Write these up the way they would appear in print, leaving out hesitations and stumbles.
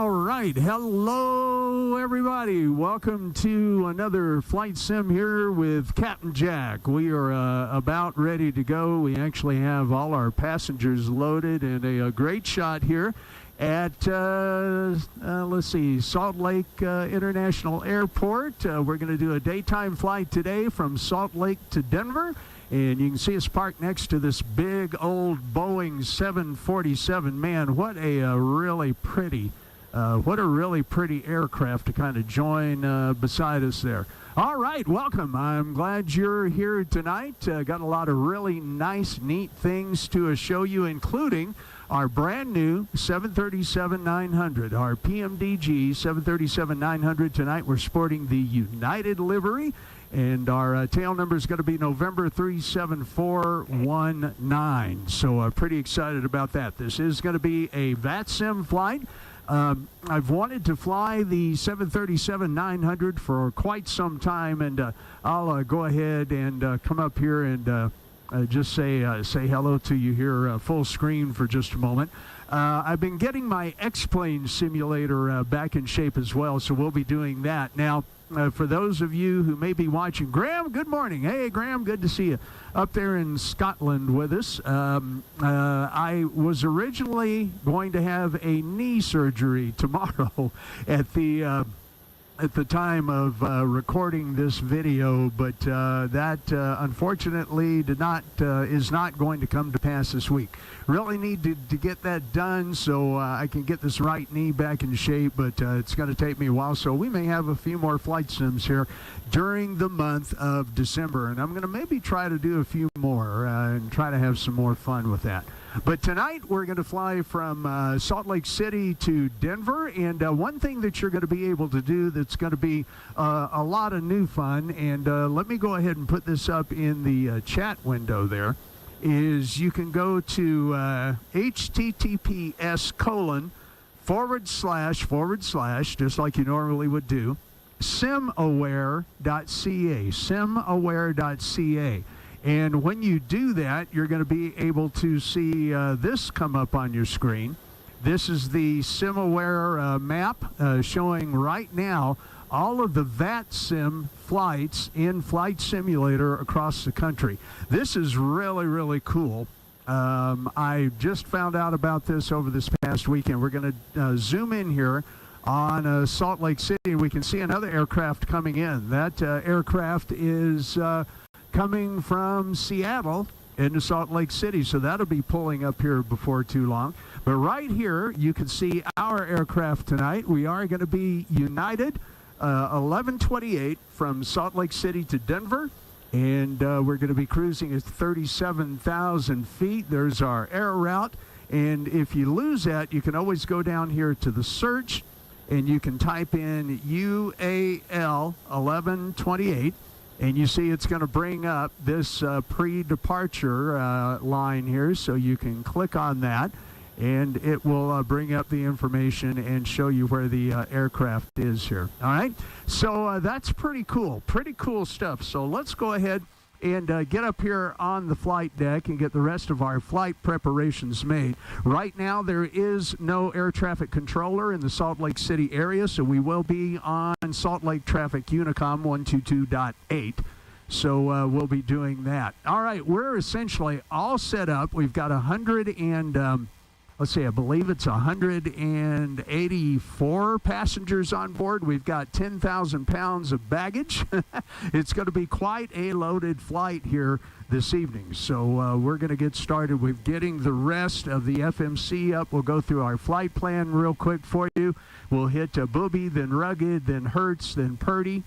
All right. Hello, everybody. Welcome to another flight sim here with Captain Jack. We are about ready to go. We actually have all our passengers loaded and a great shot here at, let's see, Salt Lake International Airport. We're going to do a daytime flight today from Salt Lake to Denver. And you can see us parked next to this big old Boeing 747. Man, what a really pretty aircraft to kind of join beside us there. All right, welcome. I'm glad you're here tonight. Got a lot of really nice, neat things to show you, including our brand new 737-900, our PMDG 737-900. Tonight we're sporting the United livery. And our tail number is going to be November 37419. So pretty excited about that. This is going to be a VATSIM flight. I've wanted to fly the 737-900 for quite some time, and I'll go ahead and come up here and just say hello to you here full screen for just a moment. I've been getting my X-Plane simulator back in shape as well, so we'll be doing that. Now, for those of you who may be watching, Graham, good morning. Hey, Graham, good to see you up there in Scotland with us. I was originally going to have a knee surgery tomorrow at the time of recording this video, but that unfortunately is not going to come to pass this week. Really need to get that done so I can get this right knee back in shape, but it's going to take me a while, so we may have a few more flight sims here during the month of December, and I'm going to maybe try to do a few more and try to have some more fun with that. But tonight we're going to fly from Salt Lake City to Denver, and one thing that you're going to be able to do that's going to be a lot of new fun, and let me go ahead and put this up in the chat window there, is you can go to https:// just like you normally would do, simaware.ca. And when you do that, you're going to be able to see this come up on your screen. This is the SimAware map showing right now all of the VATSIM flights in Flight Simulator across the country. This is really, really cool. I just found out about this over this past weekend. We're going to zoom in here on Salt Lake City, and we can see another aircraft coming in. That aircraft is coming from Seattle into Salt Lake City, so that'll be pulling up here before too long. But right here, you can see our aircraft tonight. We are going to be United 1128 from Salt Lake City to Denver, and we're going to be cruising at 37,000 feet. There's our air route, and if you lose that, you can always go down here to the search, and you can type in UAL 1128, and you see it's going to bring up this pre-departure line here, so you can click on that, and it will bring up the information and show you where the aircraft is here. All right, so that's pretty cool stuff. So let's go ahead and get up here on the flight deck and get the rest of our flight preparations made. Right now, there is no air traffic controller in the Salt Lake City area, so we will be on Salt Lake Traffic Unicom 122.8. So we'll be doing that. All right, we're essentially all set up. We've got 100 and let's see, I believe it's 184 passengers on board. We've got 10,000 pounds of baggage. It's going to be quite a loaded flight here this evening. So we're going to get started with getting the rest of the FMC up. We'll go through our flight plan real quick for you. We'll hit Booby, then Rugged, then Hertz, then Purdy,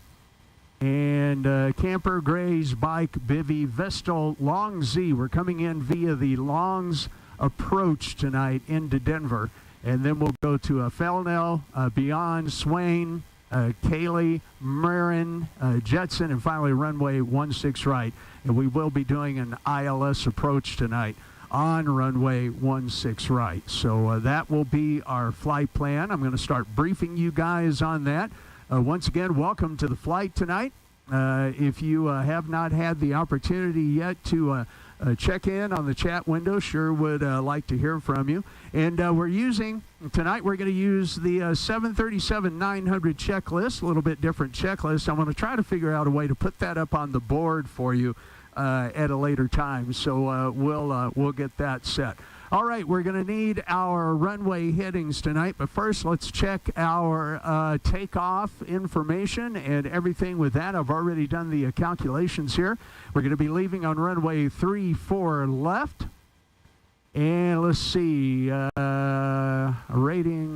and Camper, Grays, Bike, Bivy, Vestal, Long Z. We're coming in via the Longs approach tonight into Denver, and then we'll go to Felnell, Beyond, Swain, Cayley, Marin, Jetson, and finally runway 16 right. And we will be doing an ILS approach tonight on runway 16 right. So that will be our flight plan. I'm going to start briefing you guys on that. Once again, welcome to the flight tonight. If you have not had the opportunity yet to check in on the chat window. Sure would like to hear from you. And tonight we're going to use the 737-900 checklist, a little bit different checklist. I'm going to try to figure out a way to put that up on the board for you at a later time. So we'll get that set. All right, we're going to need our runway headings tonight, but first let's check our takeoff information and everything with that. I've already done the calculations here. We're going to be leaving on runway 34 left. And let's see, rating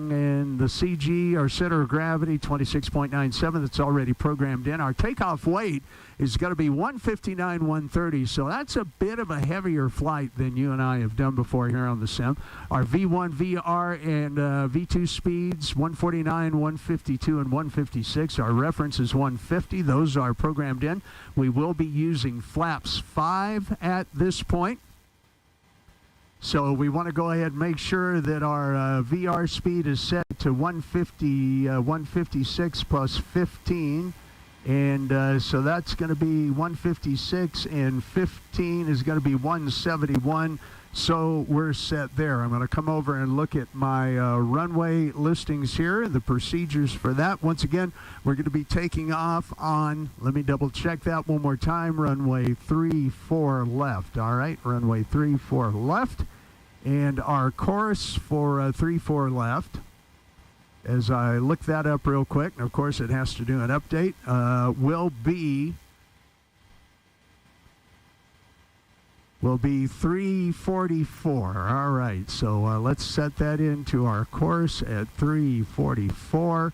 in the CG, our center of gravity, 26.97. That's already programmed in. Our takeoff weight is going to be 159-130, so that's a bit of a heavier flight than you and I have done before here on the sim. Our V1, VR, and V2 speeds, 149, 152, and 156. Our reference is 150. Those are programmed in. We will be using flaps 5 at this point. So we want to go ahead and make sure that our VR speed is set to 156 plus 15. And so that's going to be 156, and 15 is going to be 171. So we're set there. I'm going to come over and look at my runway listings here, the procedures for that. Once again, we're going to be taking off on, let me double check that one more time, runway 34 left. All right, runway 34 left. And our course for 34 left, as I look that up real quick, and of course it has to do an update, will be 344. All right, so let's set that into our course at 344,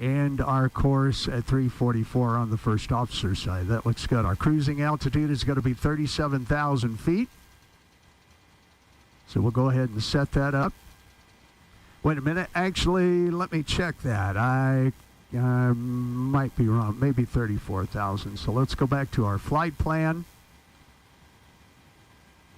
and our course at 344 on the first officer side. That looks good. Our cruising altitude is going to be 37,000 feet. So we'll go ahead and set that up. Wait a minute. Actually, let me check that. I might be wrong. Maybe 34,000. So let's go back to our flight plan.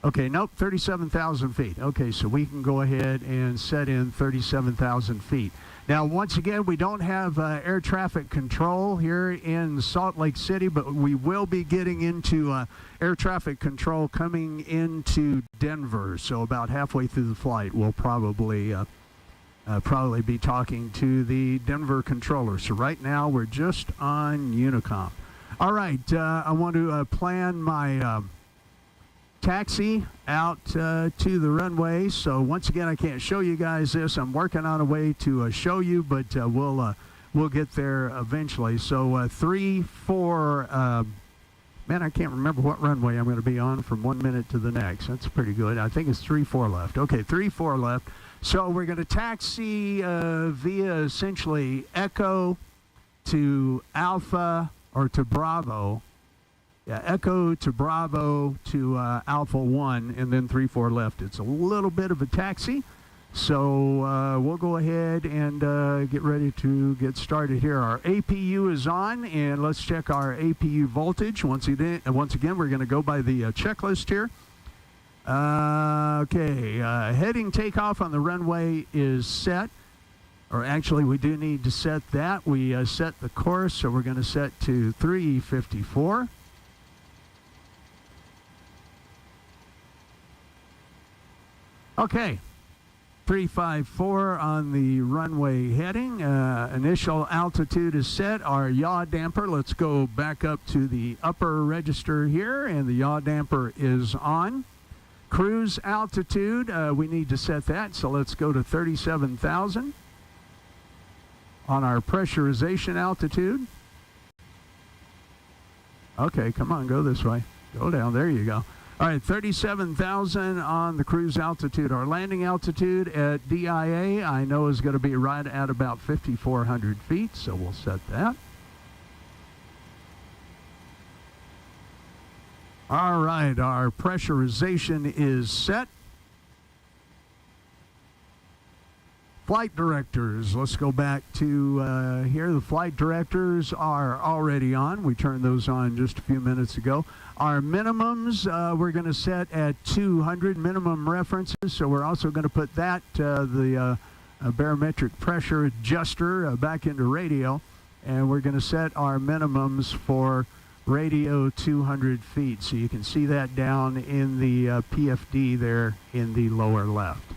Okay, nope, 37,000 feet. Okay, so we can go ahead and set in 37,000 feet. Now, once again, we don't have air traffic control here in Salt Lake City, but we will be getting into air traffic control coming into Denver. So about halfway through the flight, we'll probably be talking to the Denver controller. So right now, we're just on Unicom. All right, I want to plan my taxi out to the runway. So once again, I can't show you guys this. I'm working on a way to show you, but we'll get there eventually. So 3-4, man, I can't remember what runway I'm going to be on from 1 minute to the next. That's pretty good. I think it's 3-4 left. Okay, 3-4 left. So we're going to taxi via essentially Echo to Alpha or to Bravo. Yeah, Echo to Bravo to Alpha 1, and then 3-4 left. It's a little bit of a taxi. So we'll go ahead and get ready to get started here. Our APU is on, and let's check our APU voltage. Once again, we're going to go by the checklist here. Okay, heading takeoff on the runway is set. Or actually, we do need to set that. We set the course, so we're going to set to 354. Okay, 354 on the runway heading. Initial altitude is set. Our yaw damper, let's go back up to the upper register here, and the yaw damper is on. Cruise altitude, we need to set that, so let's go to 37,000 on our pressurization altitude. Okay, come on, go this way. Go down, there you go. All right, 37,000 on the cruise altitude. Our landing altitude at DIA, I know, is going to be right at about 5,400 feet, so we'll set that. All right, our pressurization is set. Flight directors, let's go back to here. The flight directors are already on. We turned those on just a few minutes ago. Our minimums, we're going to set at 200 minimum references, so we're also going to put that, the barometric pressure adjuster back into radio, and we're going to set our minimums for radio 200 feet. So you can see that down in the PFD there in the lower left.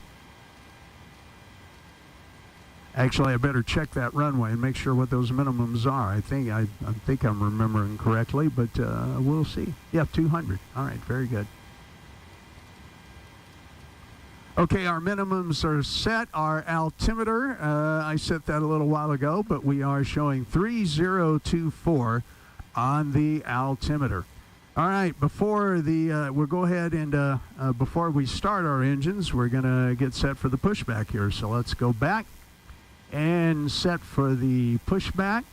Actually, I better check that runway and make sure what those minimums are. I think I'm remembering correctly, but we'll see. Yeah, 200. All right, very good. Okay, our minimums are set. Our altimeter, I set that a little while ago, but we are showing 3024 on the altimeter. All right, before we'll go ahead and before we start our engines, we're going to get set for the pushback here. So let's go back and set for the pushback.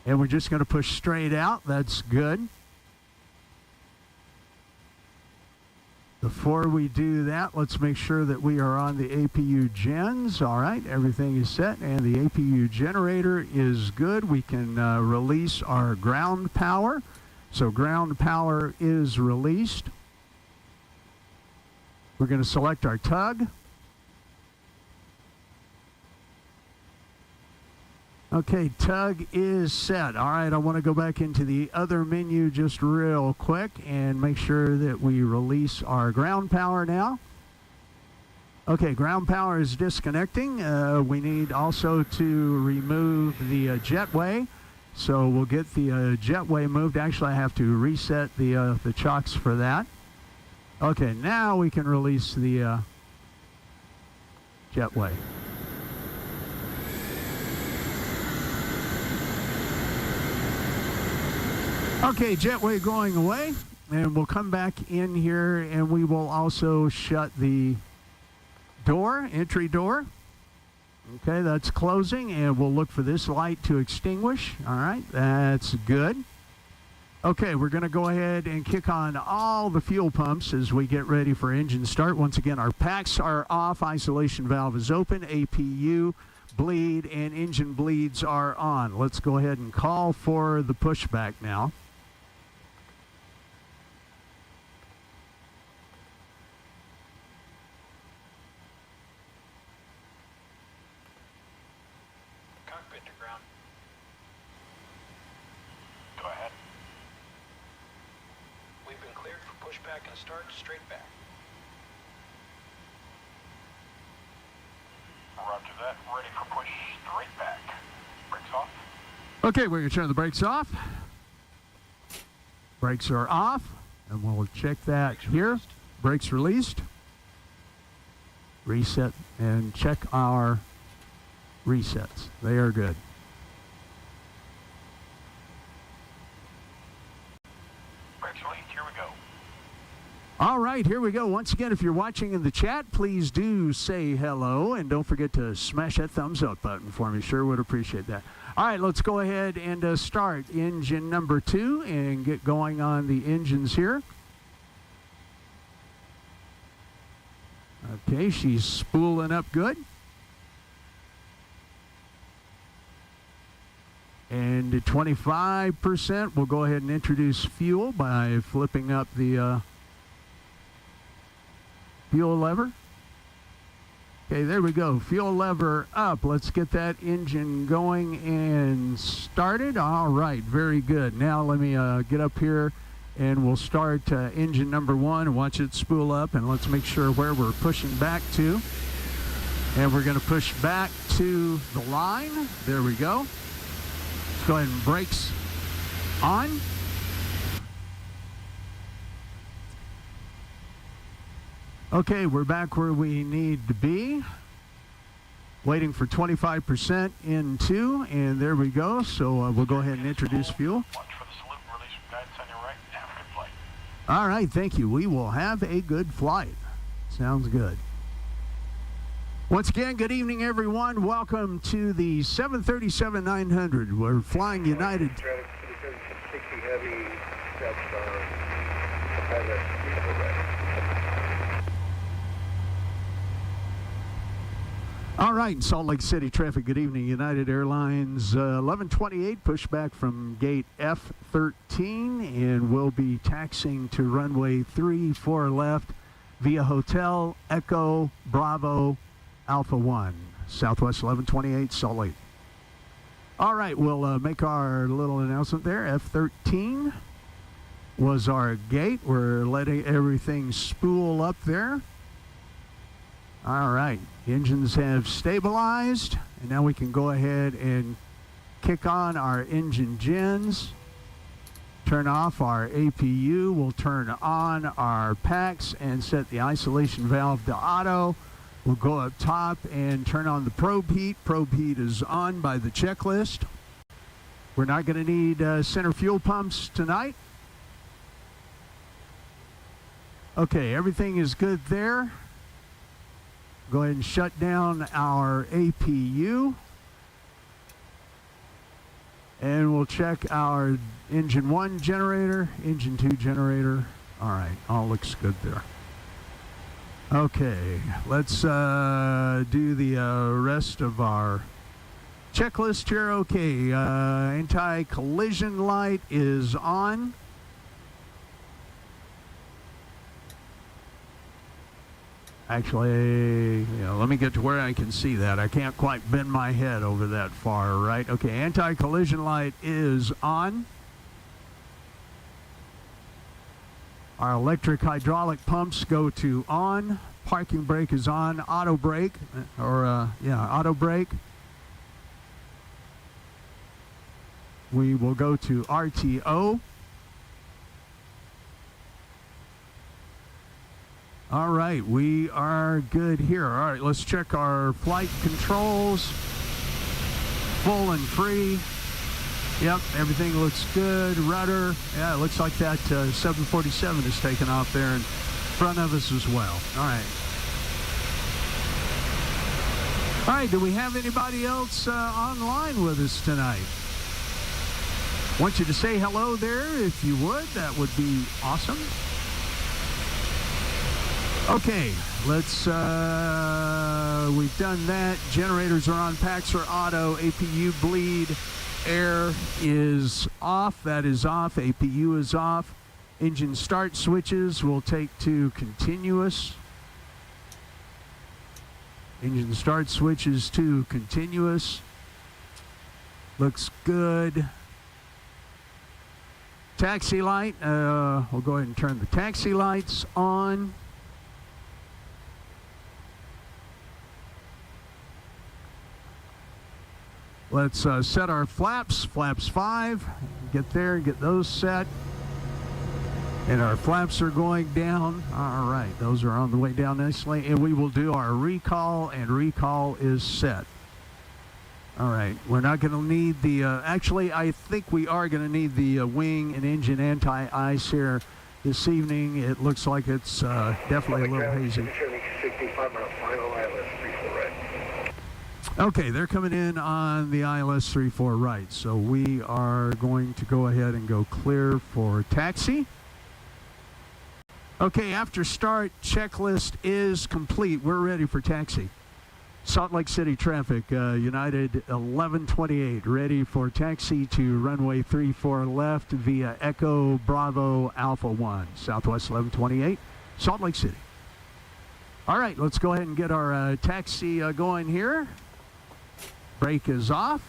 And we're just going to push straight out. That's good. Before we do that, let's make sure that we are on the APU gens. All right, everything is set, and the APU generator is good. We can release our ground power. So ground power is released. We're going to select our tug. Okay, tug is set. All right, I want to go back into the other menu just real quick and make sure that we release our ground power now. Okay, ground power is disconnecting. We need also to remove the jetway. So we'll get the jetway moved. Actually, I have to reset the chocks for that. Okay, now we can release the jetway. Okay, jetway going away, and we'll come back in here, and we will also shut the door, entry door. Okay, that's closing, and we'll look for this light to extinguish. All right, that's good. Okay, we're going to go ahead and kick on all the fuel pumps as we get ready for engine start. Once again, our packs are off, isolation valve is open, APU, bleed, and engine bleeds are on. Let's go ahead and call for the pushback now. Cockpit to ground. Go ahead. We've been cleared for pushback and start straight back. Roger that. Ready for push straight back. Brakes off. Okay, we're going to turn the brakes off. Brakes are off, and we'll check that here. Brakes released. Reset and check our resets. They are good. Brakes released. Here we go. All right, here we go. Once again, if you're watching in the chat, please do say hello, and don't forget to smash that thumbs up button for me. Sure would appreciate that. All right, let's go ahead and start engine number 2 and get going on the engines here. Okay, she's spooling up good. And at 25%, we'll go ahead and introduce fuel by flipping up the fuel lever. Okay, there we go. Fuel lever up. Let's get that engine going and started. All right, very good. Now let me get up here and we'll start engine number 1 and watch it spool up, and let's make sure where we're pushing back to. And we're going to push back to the line. There we go. Let's go ahead and brakes on. Okay, we're back where we need to be. Waiting for 25% in 2, and there we go. So we'll go ahead and introduce fuel. Watch for the salute and release from guidance on your right. Have a good flight. All right, thank you. We will have a good flight. Sounds good. Once again, good evening, everyone. Welcome to the 737-900. We're flying United. Heavy steps on pilot ready. All right, Salt Lake City traffic, good evening. United Airlines 1128, pushback from gate F13, and we'll be taxiing to runway 34 left via Hotel Echo Bravo Alpha 1, Southwest 1128, Salt Lake. All right, we'll make our little announcement there. F13 was our gate. We're letting everything spool up there. All right, engines have stabilized, and now we can go ahead and kick on our engine gens. Turn off our APU. We'll turn on our packs and set the isolation valve to auto. We'll go up top and turn on the probe heat. Probe heat is on by the checklist. We're not going to need center fuel pumps tonight. Okay, everything is good there. Go ahead and shut down our APU. And we'll check our engine 1 generator, engine 2 generator. All right, all looks good there. Okay, let's do the rest of our checklist here. Okay, anti-collision light is on. Actually, let me get to where I can see that. I can't quite bend my head over that far, right? Okay, anti-collision light is on. Our electric hydraulic pumps go to on. Parking brake is on. Auto brake, auto brake. We will go to RTO. All right, we are good here. All right, let's check our flight controls. Full and free. Yep, everything looks good. Rudder, yeah, it looks like that 747 is taking off there in front of us as well. All right. All right, do we have anybody else online with us tonight? Want you to say hello there if you would. That would be awesome. Okay, let's, we've done that. Generators are on, packs are auto, APU bleed, air is off, that is off, APU is off. Engine start switches will take to continuous. Engine start switches to continuous. Looks good. Taxi light, we'll go ahead and turn the taxi lights on. Let's set our flaps, flaps 5, get there and get those set. And our flaps are going down. All right, those are on the way down nicely. And we will do our recall, and recall is set. All right, we're not going to need the, actually, I think we are going to need the wing and engine anti-ice here this evening. It looks like it's definitely a little hazy. Okay, they're coming in on the ILS 34 right, so we are going to go ahead and go clear for taxi. Okay, after start, checklist is complete. We're ready for taxi. Salt Lake City traffic, United 1128, ready for taxi to runway 34 left via Echo Bravo Alpha 1, Southwest 1128, Salt Lake City. All right, let's go ahead and get our taxi going here. Brake is off.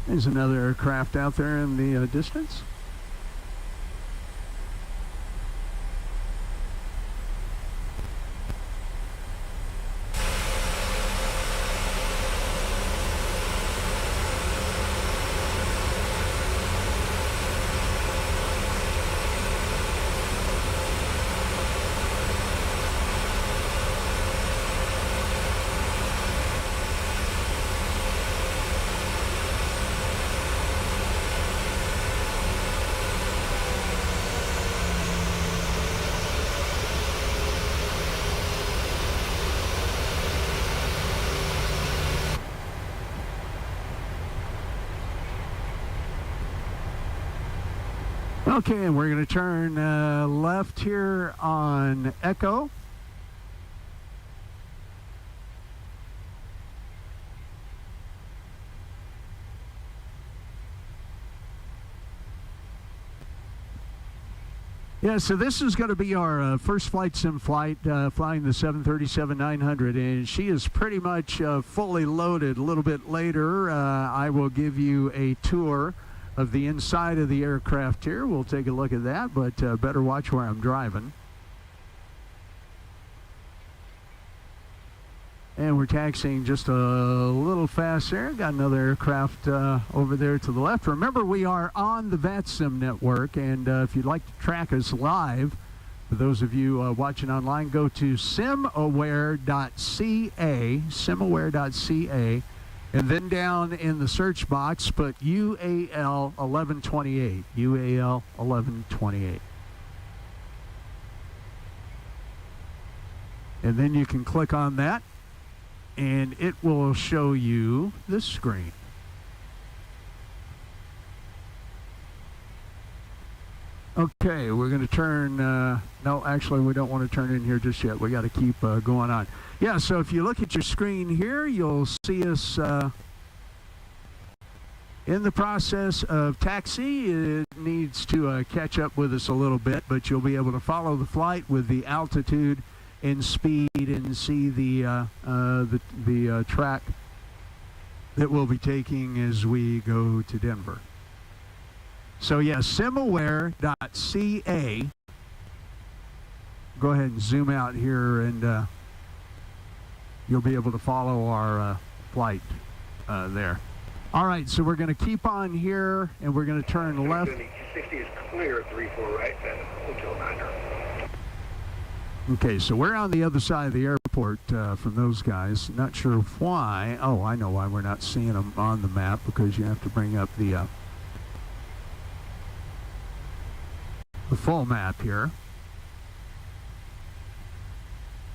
There's another aircraft out there in the distance. Okay, and we're going to turn left here on Echo. Yeah, so this is going to be our first flight sim flight, flying the 737-900, and she is pretty much fully loaded. A little bit later, I will give you a tour of the inside of the aircraft here. We'll take a look at that, but better watch where I'm driving. And we're taxiing just a little fast there. Got another aircraft over there to the left. Remember, we are on the VATSIM network, and if you'd like to track us live, for those of you watching online, go to simaware.ca, and then down in the search box, put UAL 1128, UAL 1128. And then you can click on that, and it will show you this screen. Okay, we're going to turn, no, actually we don't want to turn in here just yet. We got to keep going on. Yeah, so if you look at your screen here, you'll see us in the process of taxi. It needs to catch up with us a little bit, but you'll be able to follow the flight with the altitude and speed and see the track that we'll be taking as we go to Denver. So yeah, simaware.ca. Go ahead and zoom out here, and you'll be able to follow our flight there. All right, so we're going to keep on here, and we're going to turn left. 60 is clear at 3-4 right, then Hotel Niner. Okay, so we're on the other side of the airport from those guys. Not sure why. Oh, I know why we're not seeing them on the map, because you have to bring up the full map here.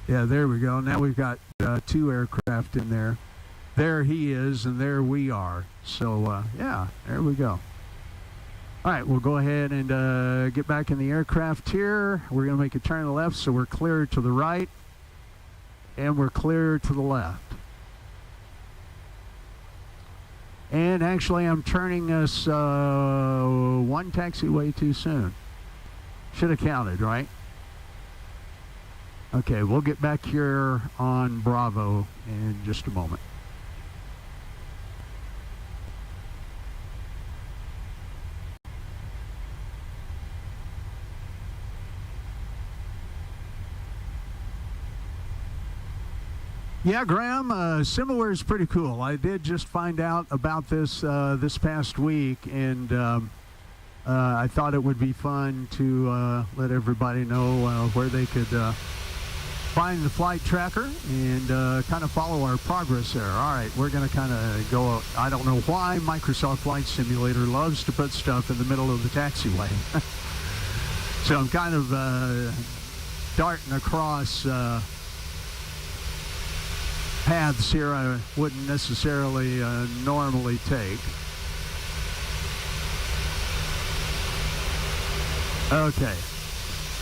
Yeah, there we go. Now we've got two aircraft in there. There he is, and there we are. So, yeah, there we go. All right, we'll go ahead and get back in the aircraft here. We're going to make a turn to the left, so we're clear to the right, and we're clear to the left. And actually, I'm turning us one taxiway too soon. Should have counted, right? Okay, we'll get back here on Bravo in just a moment. Yeah, Graham, SimAware is pretty cool. I did just find out about this this past week, and I thought it would be fun to let everybody know where they could find the flight tracker and kind of follow our progress there. All right, we're going to kind of go, I don't know why Microsoft Flight Simulator loves to put stuff in the middle of the taxiway. So I'm kind of darting across paths here I wouldn't necessarily normally take. Okay,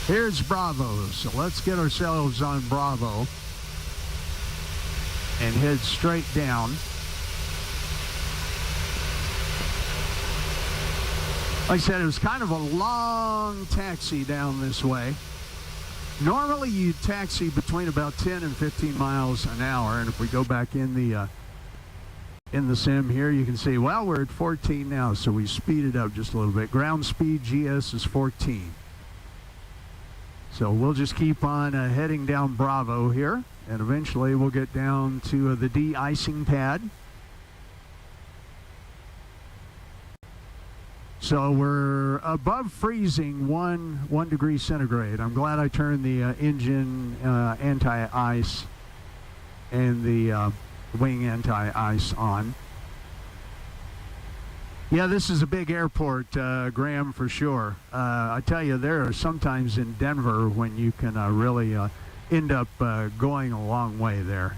here's Bravo, so let's get ourselves on Bravo and head straight down. Like I said, it was kind of a long taxi down this way. Normally you taxi between about 10 and 15 miles an hour, and if we go back in the sim here, you can see, well, we're at 14 now, so we speeded up just a little bit. Ground speed GS is 14. So we'll just keep on heading down Bravo here, and eventually we'll get down to the de-icing pad. So we're above freezing, one degree centigrade. I'm glad I turned the engine anti-ice and the wing anti-ice on. Yeah, this is a big airport, Graham, for sure. I tell you, there are sometimes in Denver when you can really end up going a long way there.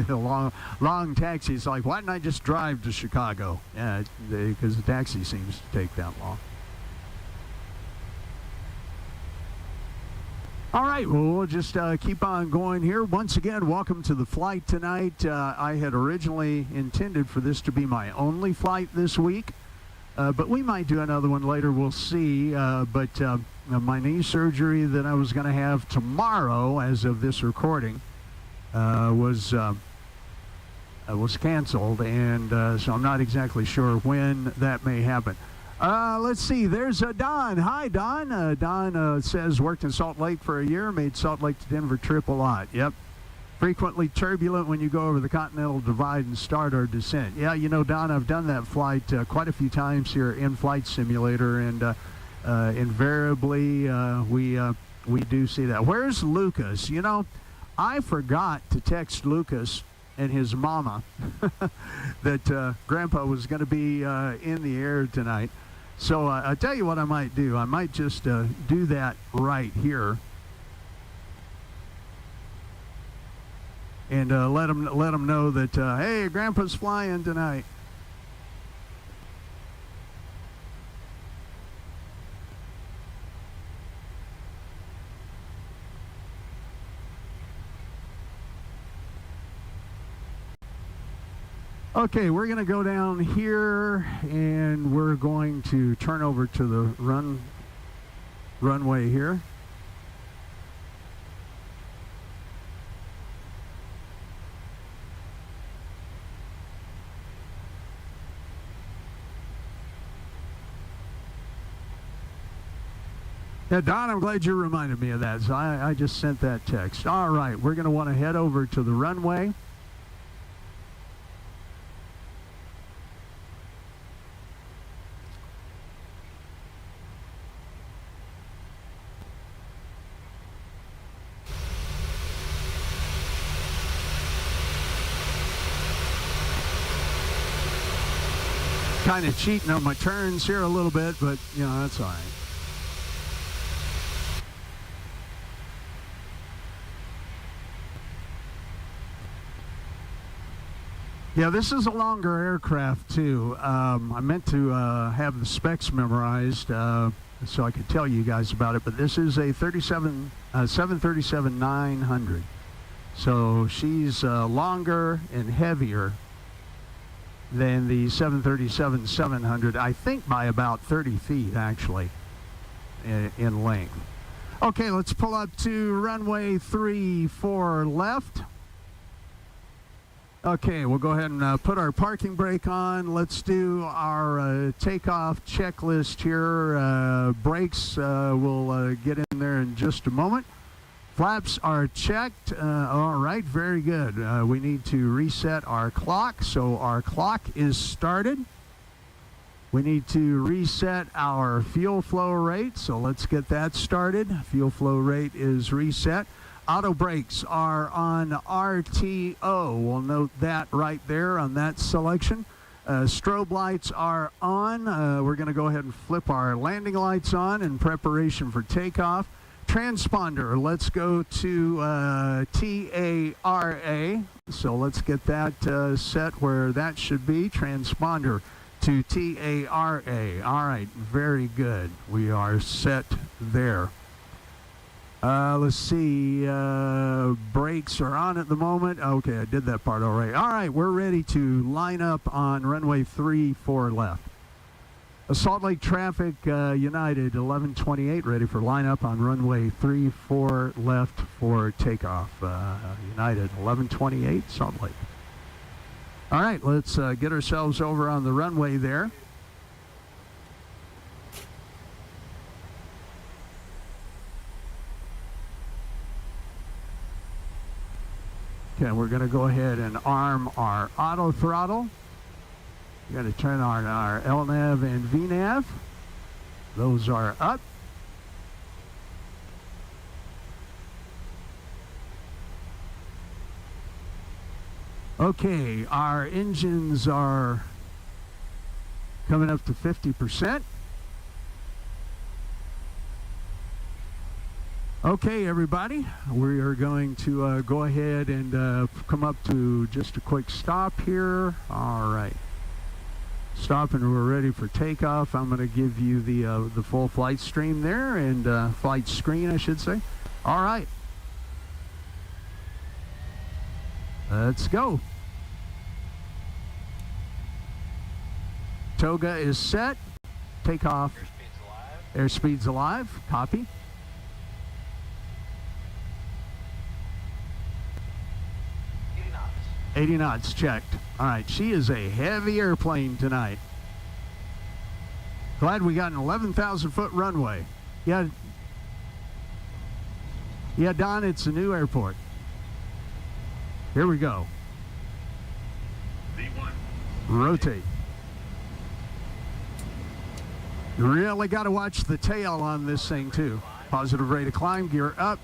A long taxi. It's like, why didn't I just drive to Chicago? Yeah, because the taxi seems to take that long. All right, well, we'll just keep on going here. Once again, welcome to the flight tonight. I had originally intended for this to be my only flight this week. but we might do another one later. We'll see. My knee surgery that I was going to have tomorrow, as of this recording, was canceled, and so I'm not exactly sure when that may happen. Let's see. There's Don. Hi, Don. Don says worked in Salt Lake for a year, made Salt Lake to Denver trip a lot. Yep. Frequently turbulent when you go over the Continental Divide and start our descent. Yeah, you know, Don, I've done that flight quite a few times here in Flight Simulator, and invariably we do see that. Where's Lucas? You know, I forgot to text Lucas and his mama that Grandpa was going to be in the air tonight. So I'll tell you what I might do. I might just do that right here. And let them know that, hey, Grandpa's flying tonight. Okay, we're going to go down here, and we're going to turn over to the runway here. Yeah, Don, I'm glad you reminded me of that. So I just sent that text. All right, we're going to want to head over to the runway. Kind of cheating on my turns here a little bit, but, you know, that's all right. Yeah, this is a longer aircraft, too. I meant to have the specs memorized so I could tell you guys about it, but this is a 737-900. So she's longer and heavier than the 737-700, I think by about 30 feet, actually, in length. Okay, let's pull up to runway 34 left. Okay, we'll go ahead and put our parking brake on. Let's do our takeoff checklist here. Brakes, we'll get in there in just a moment. Flaps are checked. All right, very good. We need to reset our clock, so our clock is started. We need to reset our fuel flow rate, so let's get that started. Fuel flow rate is reset. Auto brakes are on RTO. We'll note that right there on that selection. Strobe lights are on. We're going to go ahead and flip our landing lights on in preparation for takeoff. Transponder, let's go to TARA. So let's get that set where that should be. Transponder to TARA. All right, very good. We are set there. Let's see, brakes are on at the moment. Okay, I did that part already. All right, we're ready to line up on runway 34 left. Salt Lake traffic, United 1128, ready for lineup on runway 34 left for takeoff. United 1128, Salt Lake. All right, let's get ourselves over on the runway there. Okay, we're going to go ahead and arm our auto throttle. We're going to turn on our LNAV and VNAV. Those are up. Okay, our engines are coming up to 50%. Okay, everybody, we are going to go ahead and come up to just a quick stop here. All right. Stop, and we're ready for takeoff. I'm going to give you the full flight stream there, and flight screen, I should say. All right. Let's go. Toga is set. Takeoff. Airspeed's alive. Airspeed's alive. Copy. 80 knots. 80 knots checked. All right, she is a heavy airplane tonight. Glad we got an 11,000-foot runway. Yeah, Don, it's a new airport. Here we go. V1. Rotate. You really got to watch the tail on this thing, too. Positive rate of climb, gear up.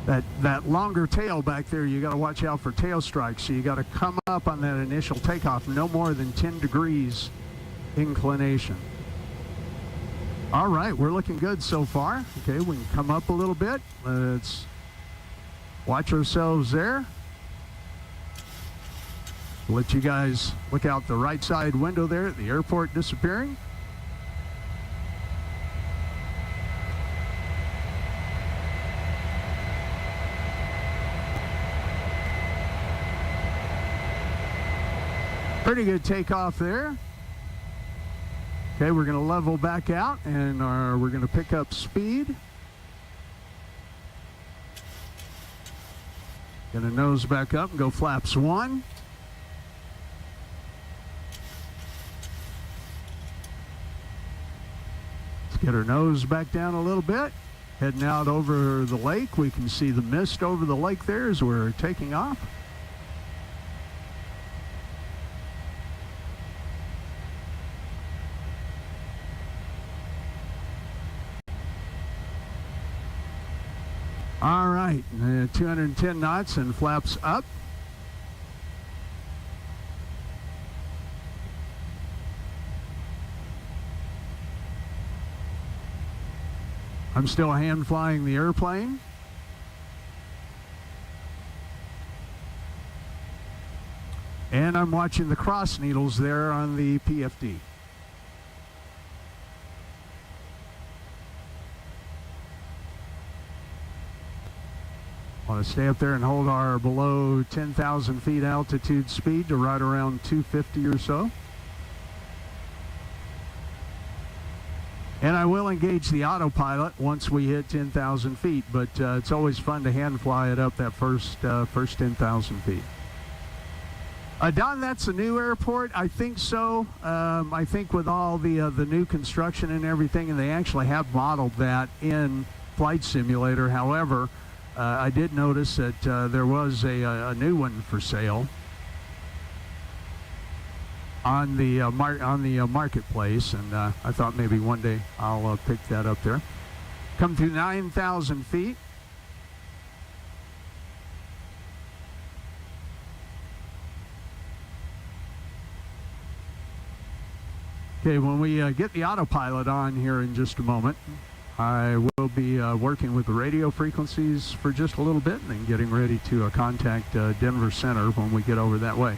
That longer tail back there, you got to watch out for tail strikes. So you got to come up on that initial takeoff, no more than 10 degrees inclination. All right, we're looking good so far. Okay, we can come up a little bit. Let's watch ourselves there. Let you guys look out the right side window there at the airport disappearing. Pretty good takeoff there. Okay, we're going to level back out and we're going to pick up speed. Going to nose back up and go flaps 1. Let's get our nose back down a little bit. Heading out over the lake. We can see the mist over the lake there as we're taking off. All right, 210 knots and flaps up. I'm still hand flying the airplane. And I'm watching the cross needles there on the PFD. Want to stay up there and hold our below 10,000 feet altitude speed to right around 250 or so. And I will engage the autopilot once we hit 10,000 feet, but it's always fun to hand fly it up that first 10,000 feet. Don, that's a new airport? I think so. I think with all the new construction and everything, and they actually have modeled that in Flight Simulator. However, I did notice that there was a new one for sale on the marketplace, and I thought maybe one day I'll pick that up there. Come through 9,000 feet. Okay, when we get the autopilot on here in just a moment, I will be working with the radio frequencies for just a little bit and then getting ready to contact Denver Center when we get over that way.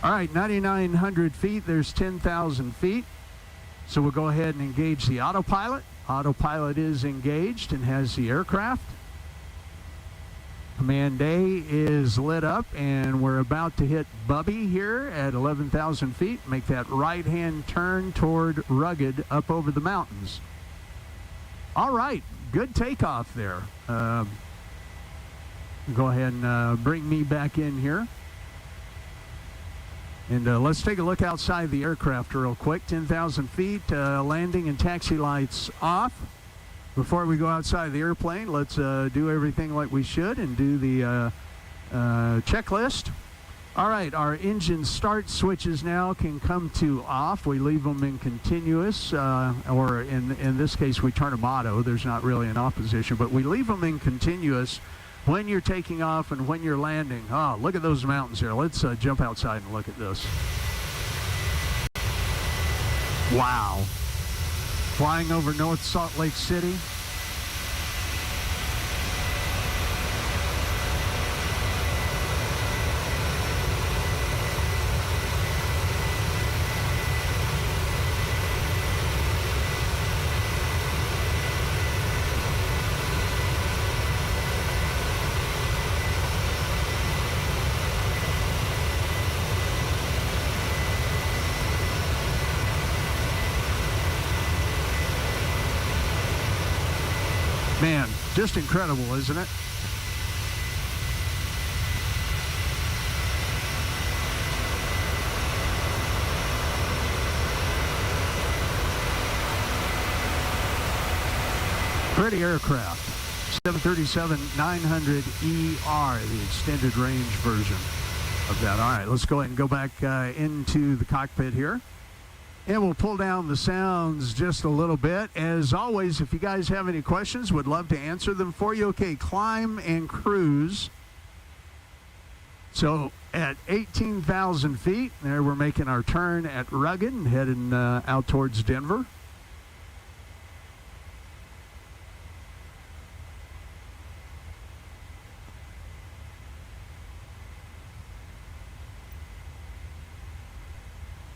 All right, 9,900 feet, there's 10,000 feet. So we'll go ahead and engage the autopilot. Autopilot is engaged and has the aircraft. Command A is lit up, and we're about to hit Bubby here at 11,000 feet. Make that right-hand turn toward Rugged up over the mountains. All right, good takeoff there. Go ahead and bring me back in here. And let's take a look outside the aircraft real quick. 10,000 feet, landing and taxi lights off. Before we go outside the airplane, let's do everything like we should and do the checklist. All right, our engine start switches now can come to off. We leave them in continuous, or in this case, we turn them auto. There's not really an off position, but we leave them in continuous when you're taking off and when you're landing. Oh, look at those mountains here. Let's jump outside and look at this. Wow. Flying over North Salt Lake City. Man, just incredible, isn't it? Pretty aircraft. 737-900ER, the extended range version of that. All right, let's go ahead and go back into the cockpit here. And we'll pull down the sounds just a little bit. As always, if you guys have any questions, would love to answer them for you. Okay, climb and cruise. So at 18,000 feet, there we're making our turn at Rugged and heading out towards Denver.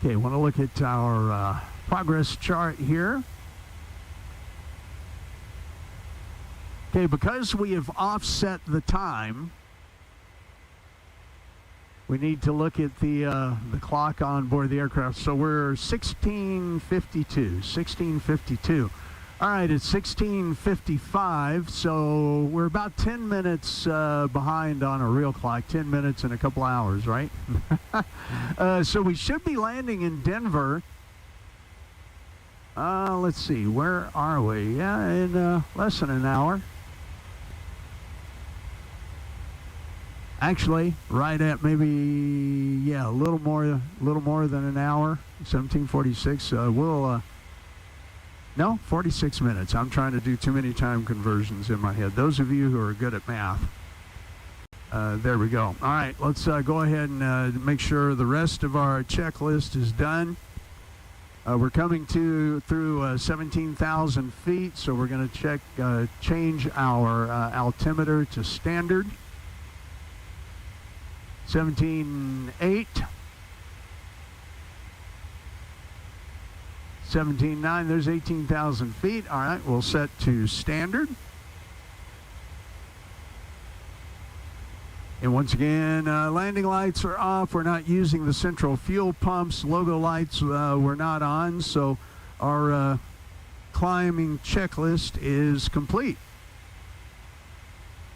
Okay, want to look at our progress chart here. Okay, because we have offset the time, we need to look at the clock on board the aircraft. So we're 16:52. All right, it's 16:55, so we're about 10 minutes behind on a real clock, 10 minutes and a couple hours, right? So we should be landing in Denver. Let's see, where are we? Yeah, in less than an hour. Actually, right at maybe, yeah, a little more than an hour, 17:46. No, 46 minutes. I'm trying to do too many time conversions in my head. Those of you who are good at math, there we go. All right, let's go ahead and make sure the rest of our checklist is done. We're coming through 17,000 feet, so we're going to change our altimeter to standard. 17.8. 17.9, there's 18,000 feet. All right, we'll set to standard. And once again, landing lights are off. We're not using the central fuel pumps. Logo lights we're not on, so our climbing checklist is complete.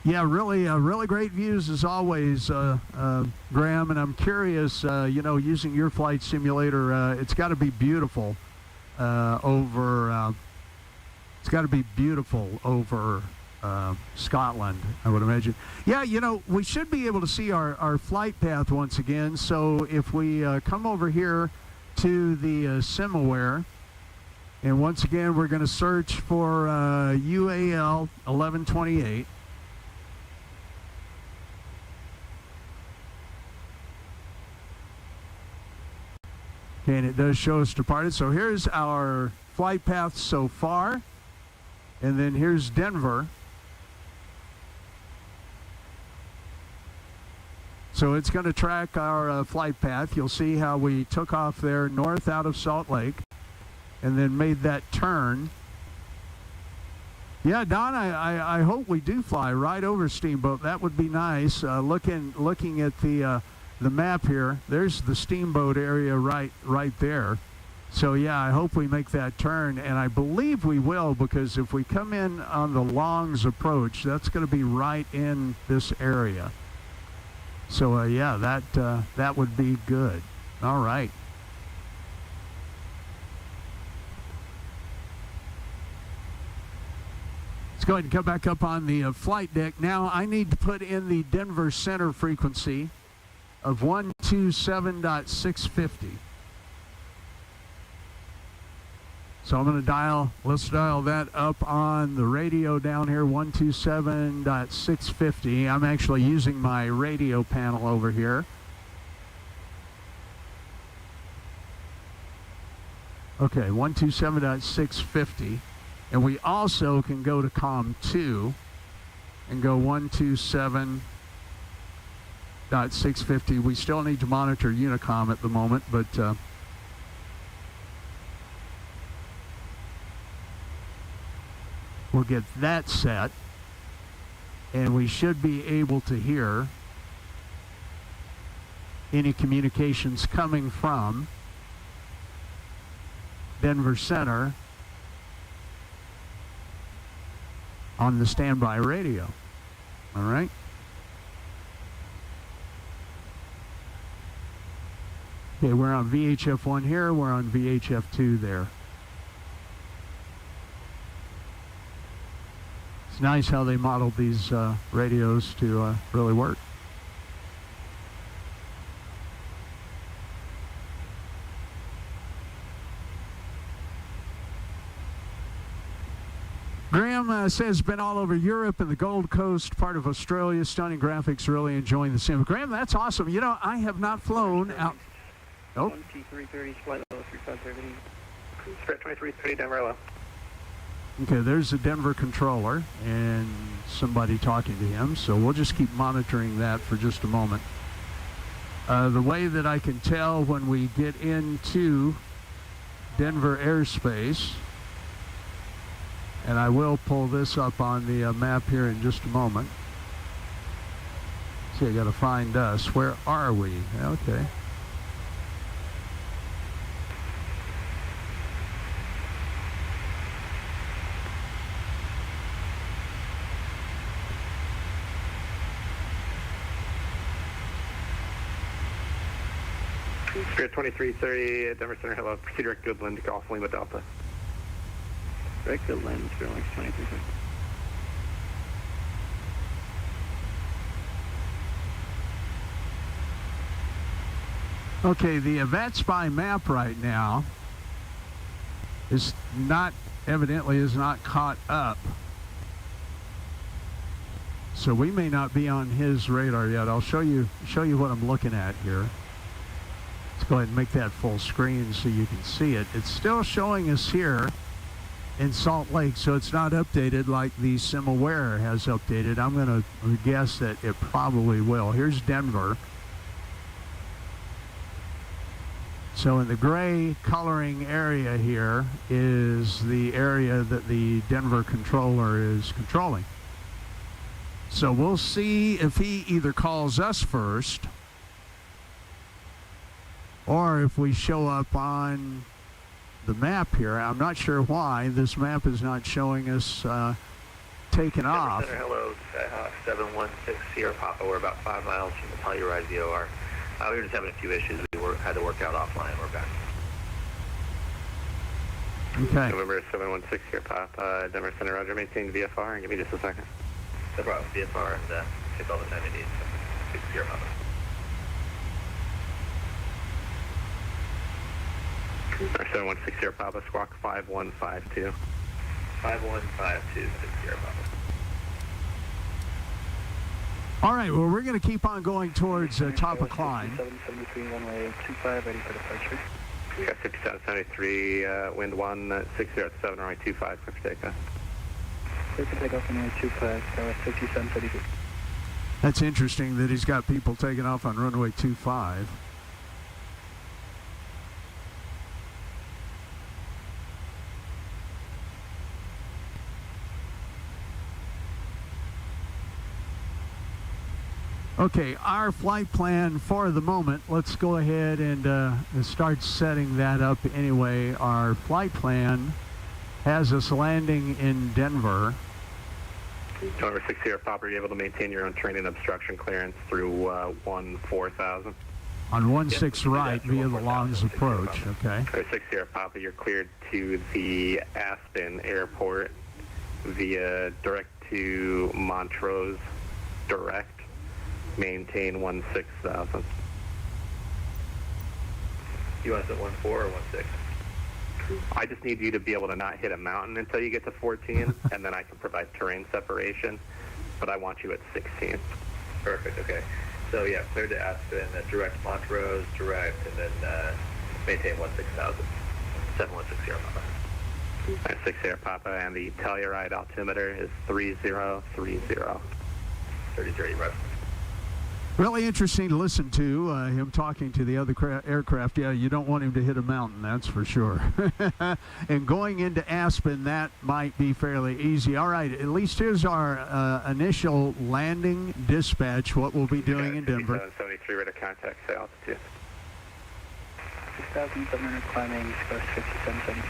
Yeah, really great views as always, Graham. And I'm curious, using your flight simulator, it's got to be beautiful. It's got to be beautiful over Scotland, I would imagine. Yeah, we should be able to see our flight path once again. So if we come over here to the SimAware, and once again we're going to search for UAL 1128. And it does show us departed. So here's our flight path so far. And then here's Denver. So it's going to track our flight path. You'll see how we took off there north out of Salt Lake and then made that turn. Yeah, Don, I hope we do fly right over Steamboat. That would be nice. Looking at the map here, there's the Steamboat area right there. So yeah, I hope we make that turn, and I believe we will, because if we come in on the Longs approach, that's going to be right in this area. So yeah, that would be good. All right. Let's go ahead and come back up on the flight deck. Now I need to put in the Denver Center frequency of 127.650. So I'm going to let's dial that up on the radio down here, 127.650. I'm actually using my radio panel over here. Okay, 127.650. And we also can go to COM 2 and go 127.650. We still need to monitor Unicom at the moment, but we'll get that set, and we should be able to hear any communications coming from Denver Center. on the standby radio. All right. Okay, we're on VHF1 here. We're on VHF2 there. It's nice how they modeled these radios to really work. Graham says, been all over Europe and the Gold Coast, part of Australia. Stunning graphics, really enjoying the sim. Graham, that's awesome. You know, I have not flown out. Oh. 2330, flight level 3530. Spirit 2330, Denver LO. Okay, there's the Denver controller and somebody talking to him, so we'll just keep monitoring that for just a moment. The way that I can tell when we get into Denver airspace, and I will pull this up on the map here in just a moment. See, I got to find us. Where are we? Okay. Spirit 2330, Denver Center, hello. Proceed direct Goodland, Golf Lima Delta. Direct Goodland, Spirit 2330. Okay, the AVATSPY map right now is not, evidently is not caught up. So we may not be on his radar yet. I'll show you what I'm looking at here. Let's go ahead and make that full screen so you can see it. It's still showing us here in Salt Lake, so it's not updated like the SimAware has updated. I'm going to guess that it probably will. Here's Denver. So in the gray coloring area here is the area that the Denver controller is controlling. So we'll see if he either calls us first or if we show up on the map here. I'm not sure why this map is not showing us taking off. Center, hello, Skyhawk 716 Sierra Papa. We're about 5 miles from the Telluride VOR. We were just having a few issues we had to work out offline. We're back. Okay. November 716 Sierra Papa, Denver Center, Roger. Maintain VFR and give me just a second. No problem. VFR and take all the time you need. 6 Sierra Papa. 716 Sierra Papa, squawk 5152. 5152, 6 Sierra Papa. All right, well, we're going to keep on going towards top of climb. 773, runway 25, ready for departure. We got 5773, wind 1607, runway 25, clear for takeoff. Clear for takeoff on runway 25, 5732. That's interesting that he's got people taking off on runway 25. Okay, our flight plan for the moment, let's go ahead and start setting that up anyway. Our flight plan has us landing in Denver. November 6 Sierra Papa, are you able to maintain your own training obstruction clearance through 14,000? On 16 right via the Longs approach, okay. 6 Sierra Papa, you're cleared to the Aspen Airport via direct to Montrose direct. Maintain 16,000. You want us at 14 or 16? I just need you to be able to not hit a mountain until you get to 14, and then I can provide terrain separation, but I want you at 16. Perfect, okay. So yeah, cleared to Aspen, direct Montrose, direct, and then maintain 16,000. 716 Sierra Papa. 6 Sierra Papa, and the Telluride altimeter is 3030. 3030, right. Really interesting to listen to, him talking to the other aircraft. Yeah, you don't want him to hit a mountain, that's for sure. And going into Aspen, that might be fairly easy. All right, at least here's our initial landing dispatch, what we'll be doing in Denver. 773, ready to contact, say altitude. 6,700 climbing, course 5770.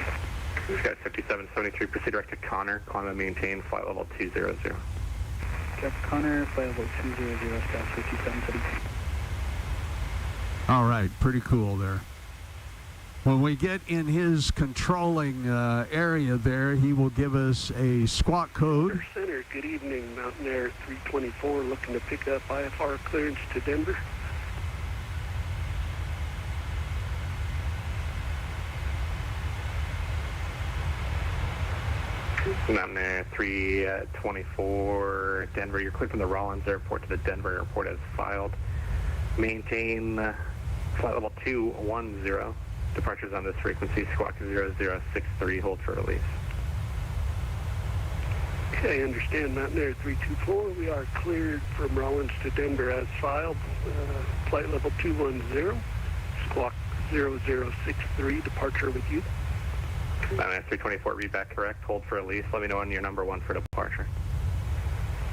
Sky 5773, proceed direct to Connor, climb and maintain flight level 200. Jeff Connor, flight level 200, Sky 5773. All right, pretty cool there. When we get in his controlling area there, he will give us a squawk code. Center, good evening, Mountain Air 324, looking to pick up IFR clearance to Denver. Mountain Air 324, Denver. You're cleared from the Rollins Airport to the Denver Airport as filed. Maintain flight level 210. Departures on this frequency, squawk 0063, hold for release. Okay, understand, Mountain Air 324. We are cleared from Rollins to Denver as filed. Flight level 210, squawk 0063, departure with you. Mountain Air 324, read back correct, hold for release. Let me know when you're number 1 for departure.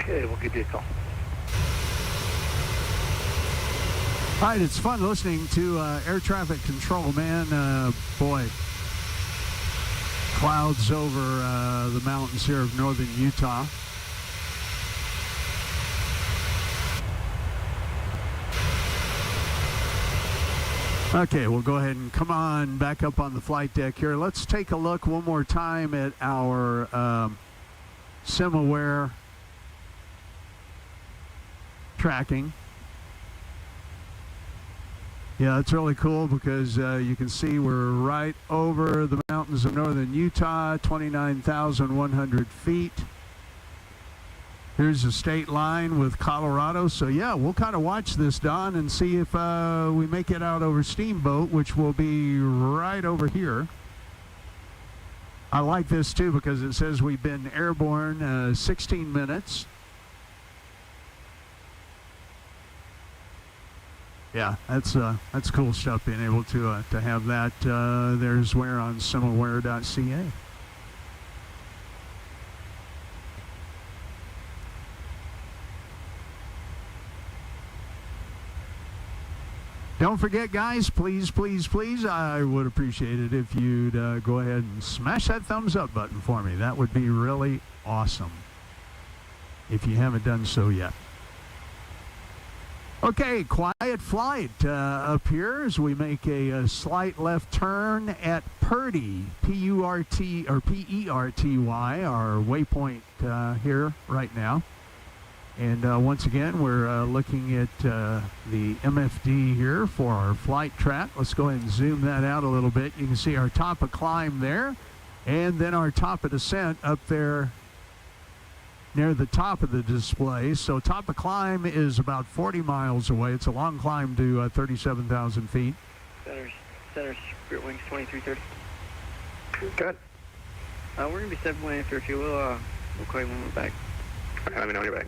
Okay, we'll give you a call. All right, it's fun listening to air traffic control, man. Boy, clouds over the mountains here of northern Utah. Okay, we'll go ahead and come on back up on the flight deck here. Let's take a look one more time at our SimAware tracking. Yeah, it's really cool because you can see we're right over the mountains of northern Utah, 29,100 feet. Here's the state line with Colorado. So, yeah, we'll kind of watch this, Don, and see if we make it out over Steamboat, which will be right over here. I like this, too, because it says we've been airborne 16 minutes. Yeah, that's cool stuff, being able to have that. There's where on simaware.ca. Don't forget, guys, please, please, please, I would appreciate it if you'd go ahead and smash that thumbs up button for me. That would be really awesome if you haven't done so yet. Okay, quiet flight up here as we make a slight left turn at Purdy, P-U-R-T or P-E-R-T-Y, our waypoint here right now. And once again, we're looking at the MFD here for our flight track. Let's go ahead and zoom that out a little bit. You can see our top of climb there, and then our top of descent up there near the top of the display. So top of climb is about 40 miles away. It's a long climb to 37,000 feet. Center's Spirit Wings 2330. Good. We're going to be 7 way after a few. We'll call you when we're back. Okay, let me know when you're back.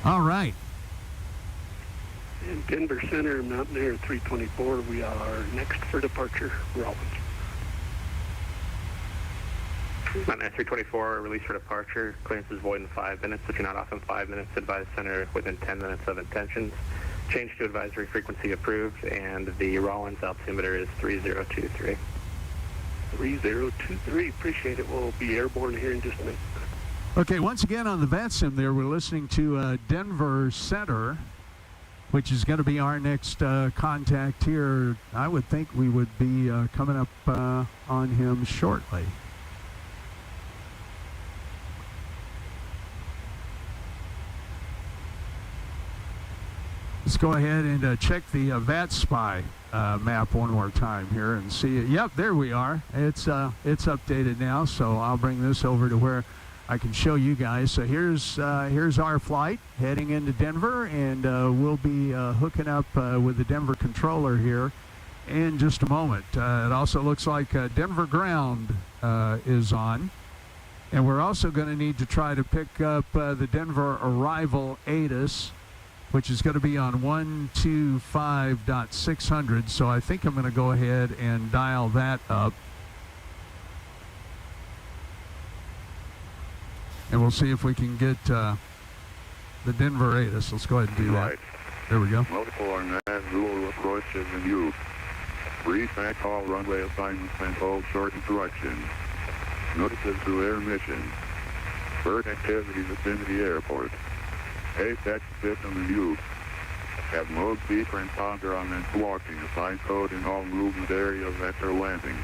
All right. In Denver Center, Mountain Air 324, we are next for departure, Rollins. Mountain Air 324, release for departure. Clearance is void in 5 minutes. If you're not off in 5 minutes, advise center within 10 minutes of intentions. Change to advisory frequency approved, and the Rollins altimeter is 3023. 3023, appreciate it. We'll be airborne here in just a minute. Okay, once again on the VATSIM there, we're listening to Denver Center, which is going to be our next contact here. I would think we would be coming up on him shortly. Let's go ahead and check the VATSPY map one more time here and see it. Yep, there we are. It's updated now, so I'll bring this over to where I can show you guys. So here's our flight heading into Denver, and we'll be hooking up with the Denver controller here in just a moment. It also looks like Denver ground is on, and we're also going to need to try to pick up the Denver arrival ATIS, which is going to be on 125.600. So I think I'm going to go ahead and dial that up. And we'll see if we can get the Denver ATIS. Let's go ahead and do that. There we go. Multiple on that, Zulu approaches and you. Brief back call runway assignments and hold short instructions. Notices to air mission. Bird activity vicinity airport. APEX system in use. Have mode C transponder on and walking assigned code in all movement areas after landing.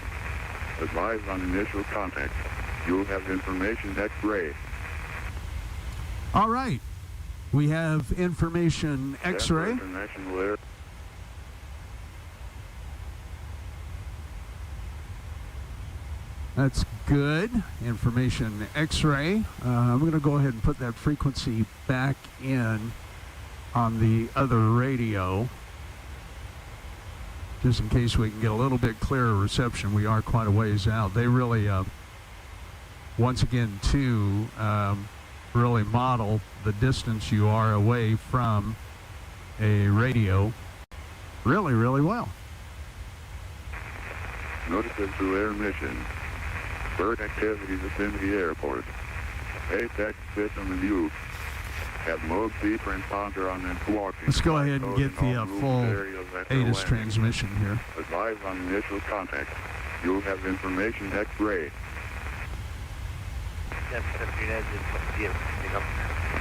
Advise on initial contact. You'll have information X-ray. All right. We have information X-ray. International Air. That's good. Information X-ray. I'm going to go ahead and put that frequency back in on the other radio, just in case we can get a little bit clearer reception. We are quite a ways out. They really, once again, too, really model the distance you are away from a radio really, really well. Notices to air mission. Bird activity vicinity airport. APEX system in use. Have mode C transponder on and walking. Let's go ahead and get the full ATIS transmission here. Advise on initial contact. You'll have information X-ray.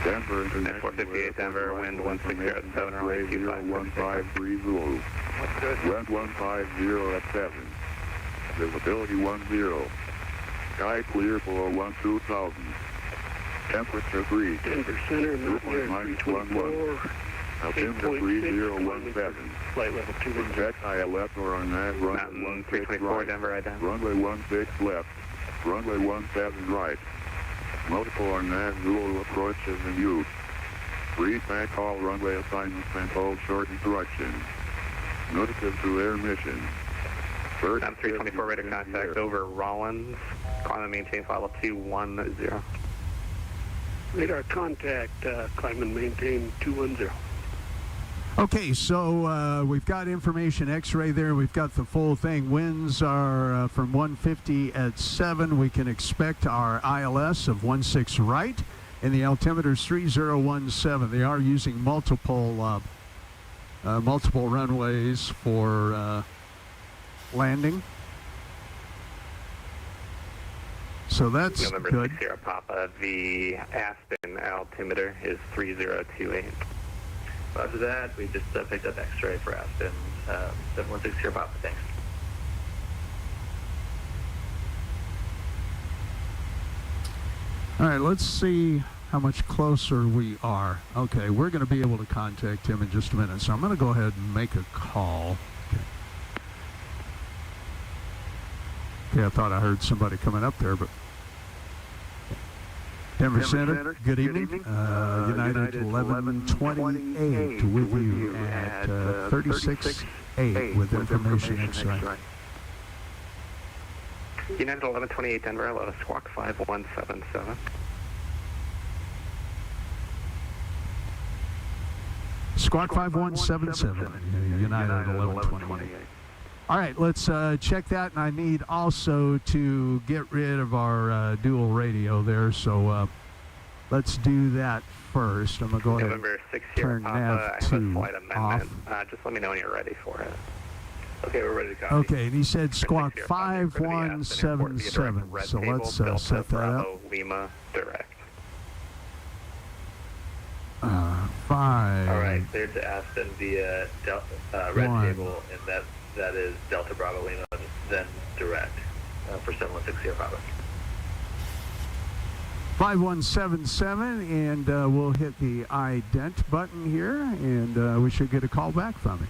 Denver International 458 Denver, wind 1607, runway 1530. Wind 150 at 7. Visibility 10. Sky clear for 12,000. Temperature 3. Denver Center, Mountain 324. Altimeter 3017. Flight level 210. Check ILS or on that. Mountain 324 right. Denver, right down. Runway 16 left. Runway 17 right. Multiple on that. Zulu approaches in use. Brief back call runway assignments and hold short instructions. Notices to air mission. Mountain 324 radar contact over Rollins. Climb and maintain flight level 210. Radar contact, climb and maintain 210. Okay, so we've got information X-ray there. We've got the full thing. Winds are from 150 at 7. We can expect our ILS of 16 right, and the altimeter is 3017. They are using multiple runways for landing. So that's November good. 60 Papa, the Aspen altimeter is 3028. After that, we just picked up X-ray for Aspen, 7160 Papa, thanks. All right, let's see how much closer we are. Okay, we're going to be able to contact him in just a minute, so I'm going to go ahead and make a call. Okay, I thought I heard somebody coming up there, but... Denver Center, good evening. United 1128 with you at 36.8 with information X-ray. United 1128 Denver, hello, squawk 5177. Squawk 5177, United 1128. All right, let's check that, and I need also to get rid of our dual radio there, so let's do that first. I'm going to go ahead November 6 and here, turn Papa, nav I have a 2 flight amendment. off. Just let me know when you're ready for it. Okay, we're ready to copy. Okay, and he said squawk 6 here, Papa, for the Aspen Airport, via direct 5177, red so table, let's Delta, set that up. Bravo, Lima, direct. 5. All right, cleared to Aspen via red 1. table, and that is Delta Bravo Lima, then direct for 7160 Papa. 5177, and we'll hit the ident button here, and we should get a call back from him.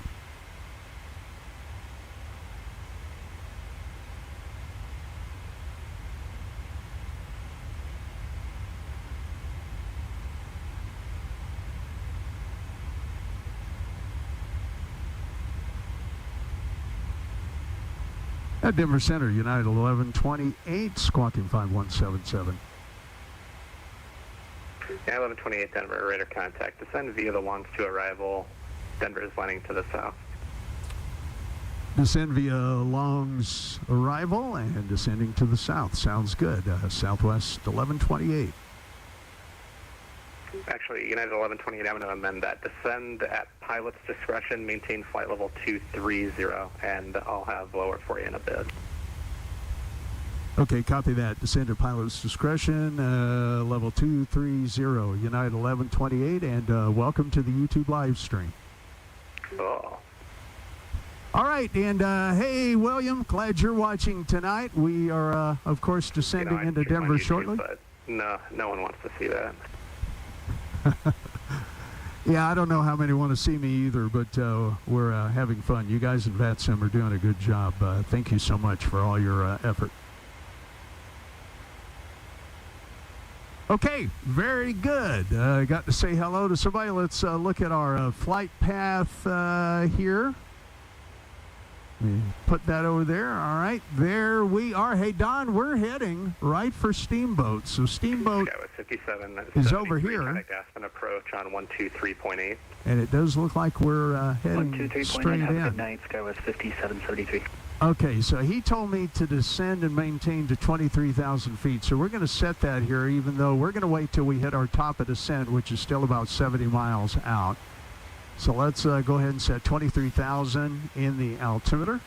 At Denver Center, United 1128, squawking 5177. Yeah, 1128 Denver, radar contact. Descend via the Longs to arrival. Denver is landing to the south. Descend via Long's arrival and descending to the south. Sounds good. Southwest 1128. Actually, United 1128, I'm going to amend that. Descend at pilot's discretion, maintain flight level 230, and I'll have lower for you in a bit. Okay, copy that. Descend at pilot's discretion, level 230, United 1128, and welcome to the YouTube live stream. Oh. All right, and hey, William, glad you're watching tonight. We are, of course, descending into Denver YouTube, shortly. But no one wants to see that. Yeah, I don't know how many want to see me either, but we're having fun. You guys in VATSIM are doing a good job. Thank you so much for all your effort. Okay, very good. Got to say hello to somebody. Let's look at our flight path here. Put that over there. All right, there we are. Hey, Don, we're heading right for Steamboat. So Steamboat Skyway 57 is over here. Contact Aspen approach on 123.8. And it does look like we're heading 123.9, straight have a in. good night, Skywest 5773. Okay, so he told me to descend and maintain to 23,000 feet. So we're going to set that here, even though we're going to wait till we hit our top of descent, which is still about 70 miles out. So let's go ahead and set 23,000 in the altimeter.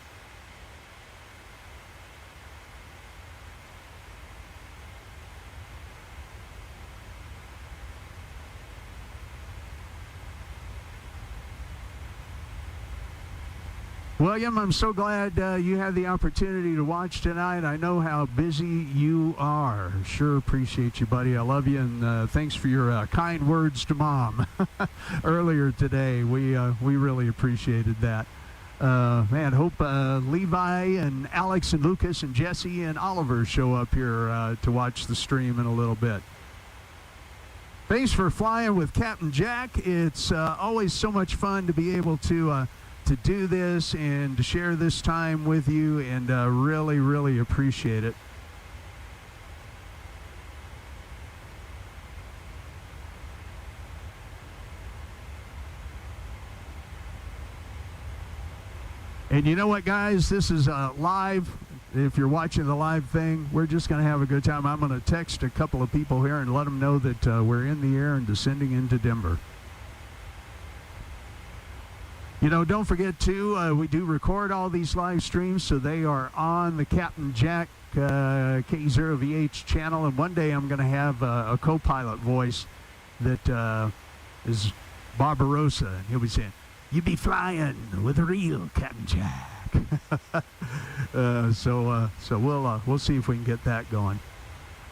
William, I'm so glad you had the opportunity to watch tonight. I know how busy you are. Sure appreciate you, buddy. I love you, and thanks for your kind words to Mom earlier today. We really appreciated that. Man, hope Levi and Alex and Lucas and Jesse and Oliver show up here to watch the stream in a little bit. Thanks for flying with Captain Jack. It's always so much fun to be able to do this and to share this time with you, and really, really appreciate it. And you know what, guys? This is live. If you're watching the live thing, we're just going to have a good time. I'm going to text a couple of people here and let them know that we're in the air and descending into Denver. You know, don't forget, too, we do record all these live streams, so they are on the Captain Jack K0VH channel, and one day I'm going to have a co-pilot voice that is Barbarossa, and he'll be saying, "You be flying with a real Captain Jack." So we'll see if we can get that going.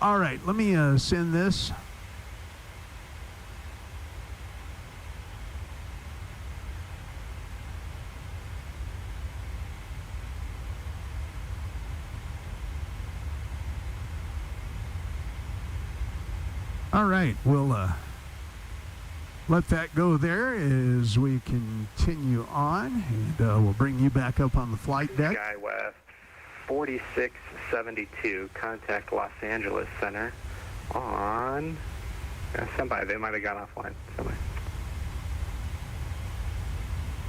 All right, let me send this. All right, we'll let that go there as we continue on, and we'll bring you back up on the flight deck. Skywest 4672, contact Los Angeles Center on somebody. They might have got offline. Somebody.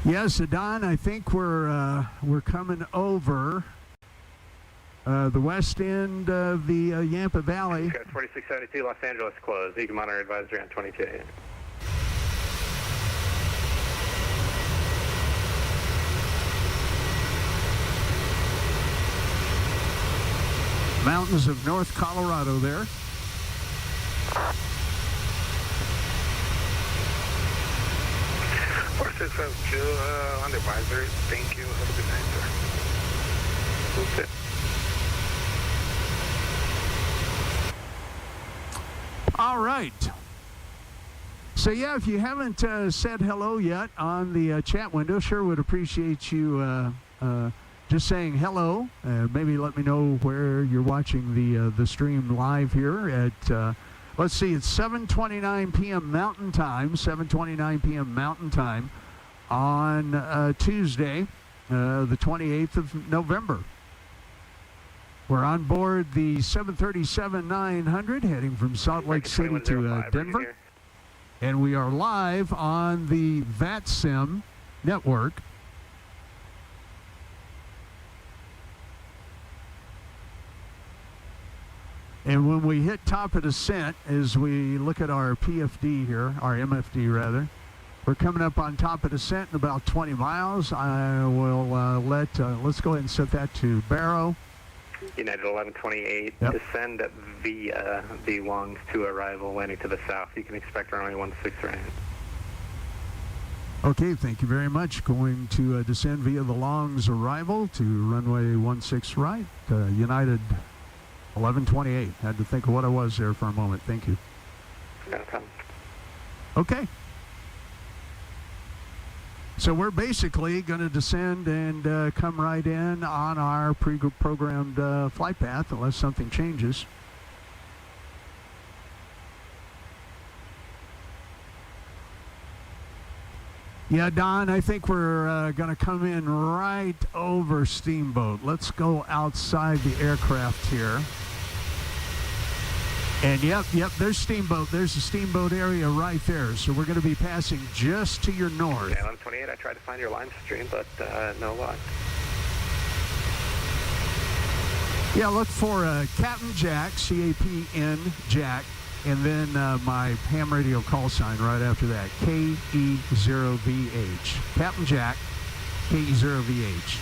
Yes, Don, I think we're coming over the west end of the Yampa Valley. 4672, Los Angeles closed. You can monitor advisory on 22. Mountains of North Colorado there. On advisory. Thank you. Have a good night, sir. Okay. All right. So, yeah, if you haven't said hello yet on the chat window, sure would appreciate you just saying hello. Maybe let me know where you're watching the stream live here at, let's see, it's 7:29 p.m. Mountain Time, 7:29 p.m. Mountain Time on Tuesday, the 28th of November. We're on board the 737-900 heading from Salt Lake City to Denver. And we are live on the VATSIM network. And when we hit top of descent, as we look at our PFD here, our MFD rather, we're coming up on top of descent in about 20 miles. I will let's go ahead and set that to Barrow. United 1128, Yep. descend at the Longs to arrival, landing to the south. You can expect runway 16 right. Okay, thank you very much. Going to descend via the Longs arrival to runway 16 right, United 1128. Had to think of what I was there for a moment. Thank you. No problem. Okay. So we're basically going to descend and come right in on our pre-programmed flight path unless something changes. Yeah, Don, I think we're going to come in right over Steamboat. Let's go outside the aircraft here. And yep, there's Steamboat. There's the Steamboat area right there. So we're going to be passing just to your north. Yeah, 1128, I tried to find your line stream, but no luck. Yeah, look for Captain Jack, C-A-P-N, Jack, and then my ham radio call sign right after that, KE0VH. Captain Jack, KE0VH.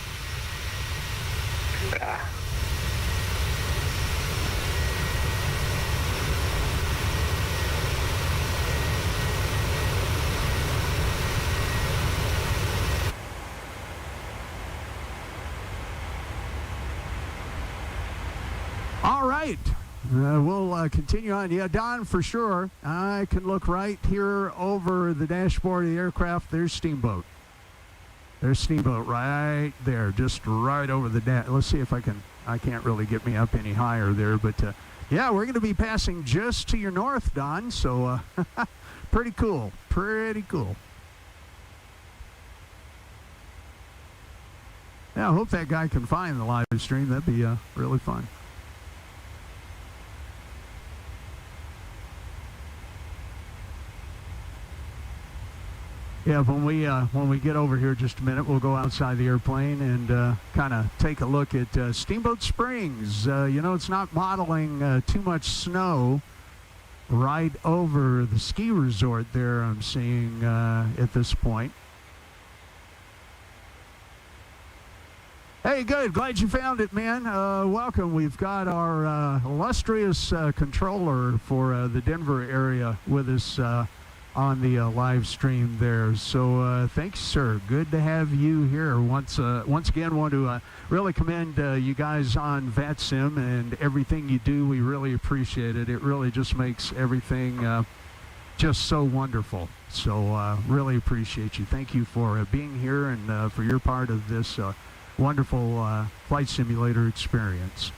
All right. We'll continue on. Yeah, Don, for sure. I can look right here over the dashboard of the aircraft. There's Steamboat. There's Steamboat right there, just right over the dash. Let's see if I can't really get me up any higher there, but yeah, we're going to be passing just to your north, Don, so pretty cool. Pretty cool. Yeah, I hope that guy can find the live stream. That'd be really fun. Yeah, when we get over here just a minute, we'll go outside the airplane and kind of take a look at Steamboat Springs. You know, it's not modeling too much snow right over the ski resort there, I'm seeing at this point. Hey, good. Glad you found it, man. Welcome. We've got our illustrious controller for the Denver area with us on the live stream there. So thanks, sir. Good to have you here. Once again, want to really commend you guys on VATSIM and everything you do. We really appreciate it. It really just makes everything just so wonderful. So really appreciate you. Thank you for being here and for your part of this wonderful flight simulator experience.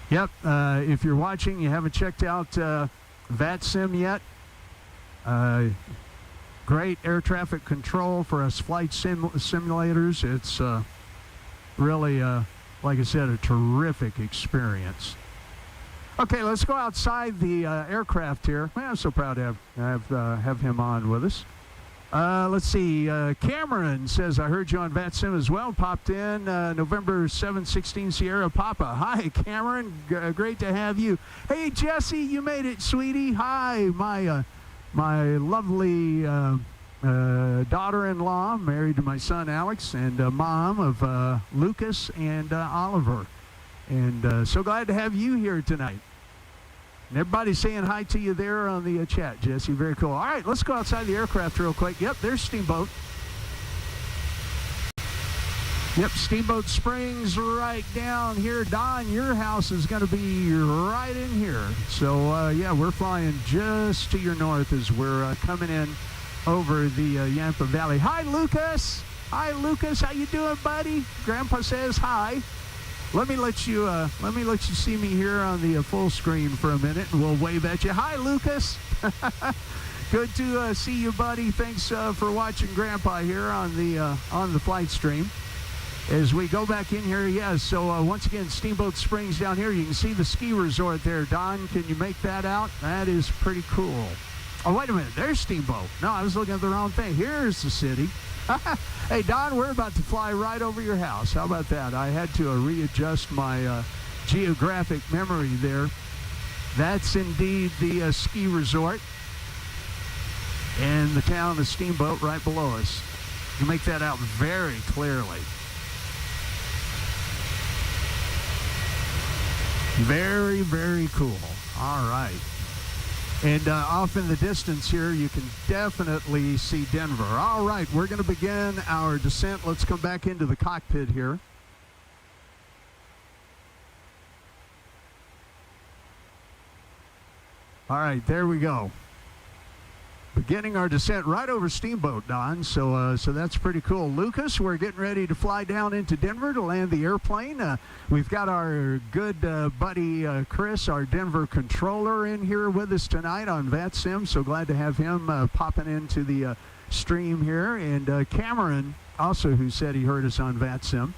Yep, if you're watching, you haven't checked out VATSIM yet, great air traffic control for us flight simulators. It's really, like I said, a terrific experience. Okay, let's go outside the aircraft here. Man, I'm so proud to have him on with us. Let's see. Cameron says, I heard you on VATSIM as well. Popped in November 716 Sierra Papa. Hi, Cameron. Great to have you. Hey, Jesse, you made it, sweetie. Hi, my lovely daughter-in-law, married to my son Alex, and mom of Lucas and Oliver. And so glad to have you here tonight. And everybody's saying hi to you there on the chat, Jesse. Very cool. All right, let's go outside the aircraft real quick. Yep, there's Steamboat. Yep, Steamboat Springs right down here. Don, your house is going to be right in here. So, yeah, we're flying just to your north as we're coming in over the Yampa Valley. Hi, Lucas. Hi, Lucas. How you doing, buddy? Grandpa says hi. Let me let you see me here on the full screen for a minute, and we'll wave at you. Hi, Lucas. Good to see you, buddy. Thanks for watching Grandpa here on the flight stream. As we go back in here, yes. So once again, Steamboat Springs down here. You can see the ski resort there. Don, can you make that out? That is pretty cool. Oh, wait a minute. There's Steamboat. No, I was looking at the wrong thing. Here's the city. Hey, Don, we're about to fly right over your house. How about that? I had to readjust my geographic memory there. That's indeed the ski resort and the town of Steamboat right below us. You make that out very clearly. Very, very cool. All right. And off in the distance here, you can definitely see Denver. All right, we're going to begin our descent. Let's come back into the cockpit here. All right, there we go. Beginning our descent right over Steamboat, Don. So that's pretty cool. Lucas, we're getting ready to fly down into Denver to land the airplane. We've got our good buddy Chris, our Denver controller, in here with us tonight on VATSIM. So glad to have him popping into the stream here. And Cameron, also, who said he heard us on VATSIM.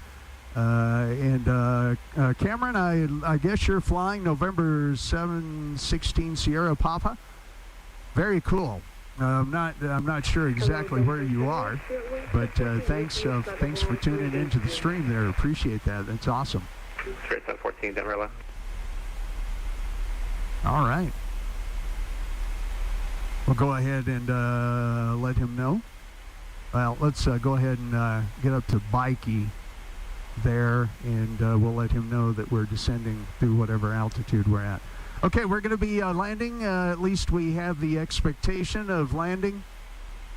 Cameron, I guess you're flying November 716 Sierra Papa. Very cool. I'm not sure exactly where you are, but thanks for tuning into the stream there. Appreciate that. That's awesome. Straight 714 Denver left. All right. We'll go ahead and let him know. Well, let's go ahead and get up to Bikey there, and we'll let him know that we're descending through whatever altitude we're at. Okay, we're going to be landing, at least we have the expectation of landing